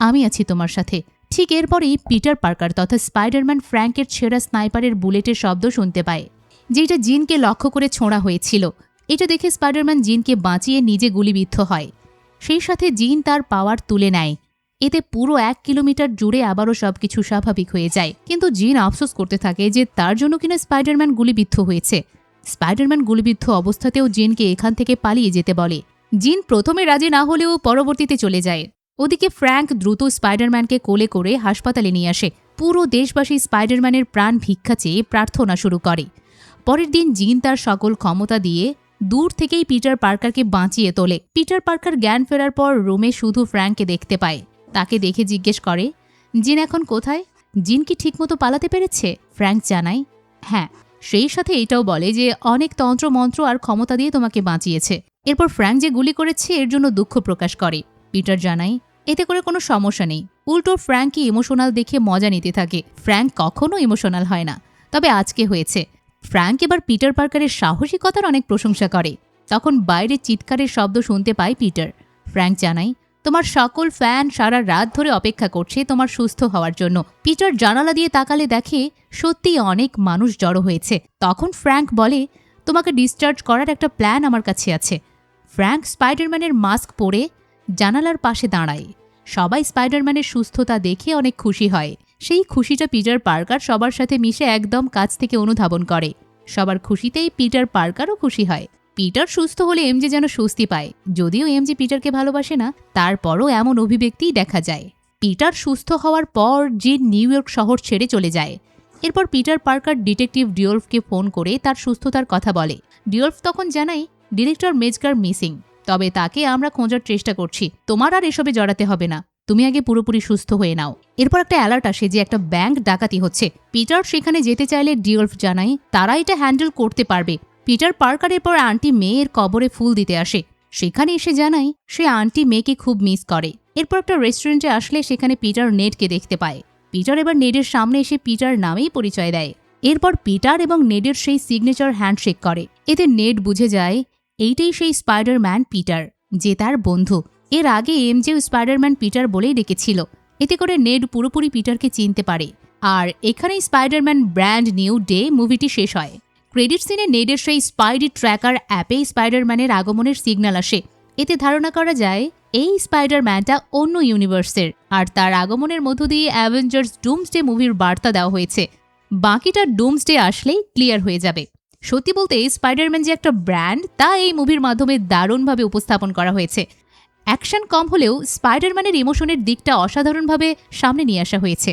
আমি আছি তোমার সাথে। ঠিক এরপরেই পিটার পার্কার তথা স্পাইডারম্যান ফ্র্যাঙ্কের ছেঁড়া স্নাইপারের বুলেটের শব্দ শুনতে পায়, যেটা জিনকে লক্ষ্য করে ছোঁড়া হয়েছিল। এটা দেখে স্পাইডারম্যান জিনকে বাঁচিয়ে নিজে গুলিবিদ্ধ হয়। সেই সাথে জিন তার পাওয়ার তুলে নেয়। এতে পুরো 1 কিলোমিটার জুড়ে আবারও সবকিছু স্বাভাবিক হয়ে যায়। কিন্তু জিন আফসোস করতে থাকে যে তার জন্য কিনা স্পাইডারম্যান গুলিবিদ্ধ হয়েছে। স্পাইডারম্যান গুলিবিদ্ধ অবস্থাতেও জিনকে এখান থেকে পালিয়ে যেতে বলে। জিন প্রথমে রাজি না হলেও পরবর্তীতে চলে যায়। ওদিকে ফ্র্যাঙ্ক দ্রুত স্পাইডারম্যানকে কোলে করে হাসপাতালে নিয়ে আসে। পুরো দেশবাসী স্পাইডারম্যানের প্রাণ ভিক্ষা চেয়ে প্রার্থনা শুরু করে। পরের দিন জিন তার সকল ক্ষমতা দিয়ে দূর থেকেই পিটার পার্কারকে বাঁচিয়ে তোলে। পিটার পার্কার জ্ঞান ফেরার পর রুমে শুধু ফ্র্যাঙ্ককে দেখতে পায়। তাকে দেখে জিজ্ঞেস করে জিন এখন কোথায়? জিন কি ঠিকমতো পালাতে পেরেছে? ফ্র্যাঙ্ক জানায় হ্যাঁ, সেই সাথে এটাও বলে যে অনেক তন্ত্র মন্ত্র আর ক্ষমতা দিয়ে তোমাকে বাঁচিয়েছে। এরপর ফ্র্যাঙ্ক যে গুলি করেছে এর জন্য দুঃখ প্রকাশ করে। পিটার জানায় এতে করে কোনো সমস্যা নেই, উল্টো ফ্র্যাঙ্ককে ইমোশনাল দেখে মজা নিতে থাকে। ফ্র্যাঙ্ক কখনো ইমোশনাল হয় না, তবে আজকে হয়েছে। ফ্র্যাঙ্ক এবার পিটার পার্কারের সাহসিকতার অনেক প্রশংসা করে। তখন বাইরে চিৎকারের শব্দ শুনতে পায় পিটার। ফ্র্যাঙ্ক জানায় তোমার সকল ফ্যান সারা রাত ধরে অপেক্ষা করছে তোমার সুস্থ হওয়ার জন্য। পিটার জানালা দিয়ে তাকালে দেখে সত্যিই অনেক মানুষ জড়ো হয়েছে। তখন ফ্র্যাঙ্ক বলে তোমাকে ডিসচার্জ করার একটা প্ল্যান আমার কাছে আছে। ফ্র্যাঙ্ক স্পাইডারম্যানের মাস্ক পরে জানালার পাশে দাঁড়ায়। সবাই স্পাইডারম্যানের সুস্থতা দেখে অনেক খুশি হয়। সেই খুশিটা পিটার পার্কার সবার সাথে মিশে একদম কাছ থেকে অনুধাবন করে। সবার খুশিতেই পিটার পার্কারও খুশি হয়। পিটার সুস্থ হলে এমজে যেন স্বস্তি পায়। যদিও এমজে পিটারকে ভালোবাসে না, তারপরও এমন অভিব্যক্তিই দেখা যায়। পিটার সুস্থ হওয়ার পর জিন নিউ ইয়র্ক শহর ছেড়ে চলে যায়। এরপর পিটার পার্কার ডিটেকটিভ ডিওলফকে ফোন করে তার সুস্থতার কথা বলে। ডিওলফ তখন জানায় ডিরেক্টর মেজগার মিসিং, তবে তাকে আমরা খোঁজার চেষ্টা করছি। তোমার আর এসবে জড়াতে হবে না, তুমি আগে পুরোপুরি সুস্থ হয়ে নাও। এরপর একটা অ্যালার্ট আসে যে একটা ব্যাংক ডাকাতি হচ্ছে। পিটার সেখানে যেতে চাইলে ডিওলফ জানায় তারা এটা হ্যান্ডেল করতে পারবে। পিটার পার্কারের পর আন্টি মেয়ের কবরে ফুল দিতে আসে। সেখানে এসে জানায় সে আন্টি মেয়েকে খুব মিস করে। এরপর একটা রেস্টুরেন্টে আসলে সেখানে পিটার নেডকে দেখতে পায়। পিটার এবার নেডের সামনে এসে পিটার নামেই পরিচয় দেয়। এরপর পিটার এবং নেডের সেই সিগনেচার হ্যান্ডশেক করে। এতে নেড বুঝে যায় এইটাই সেই স্পাইডারম্যান পিটার, যে তার বন্ধু। এর আগে এমজেও স্পাইডারম্যান পিটার বলেই ডেকেছিল। এতে করে নেড পুরোপুরি পিটারকে চিনতে পারে। আর এখানেই স্পাইডারম্যান ব্র্যান্ড নিউ ডে মুভিটি শেষ হয়। ক্রেডিট সিনে নেডের সেই স্পাইডি ট্র্যাকার অ্যাপে স্পাইডারম্যানের আগমনের সিগন্যাল আসে। এতে ধারণা করা যায় এই স্পাইডারম্যানটা অন্য ইউনিভার্সের, আর তার আগমনের মধ্য দিয়ে অ্যাভেঞ্জার্স ডুমসডে মুভির বার্তা দেওয়া হয়েছে। বাকিটা ডুমসডে আসলেই ক্লিয়ার হয়ে যাবে। সত্যি বলতে স্পাইডারম্যান যে একটা ব্র্যান্ড তা এই মুভির মাধ্যমে দারুণভাবে উপস্থাপন করা হয়েছে। অ্যাকশন কম হলেও স্পাইডারম্যানের ইমোশনের দিকটা অসাধারণভাবে সামনে নিয়ে আসা হয়েছে।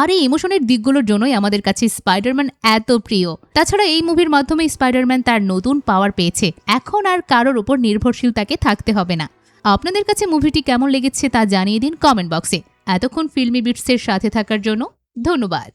আর এই ইমোশনের দিকগুলোর জন্যই আমাদের কাছে স্পাইডারম্যান এত প্রিয়। তাছাড়া এই মুভির মাধ্যমে স্পাইডারম্যান তার নতুন পাওয়ার পেয়েছে, এখন আর কারোর উপর নির্ভরশীল তাকে থাকতে হবে না। আপনাদের কাছে মুভিটি কেমন লেগেছে তা জানিয়ে দিন কমেন্ট বক্সে। এতক্ষণ ফিল্মি বিটসের সাথে থাকার জন্য ধন্যবাদ।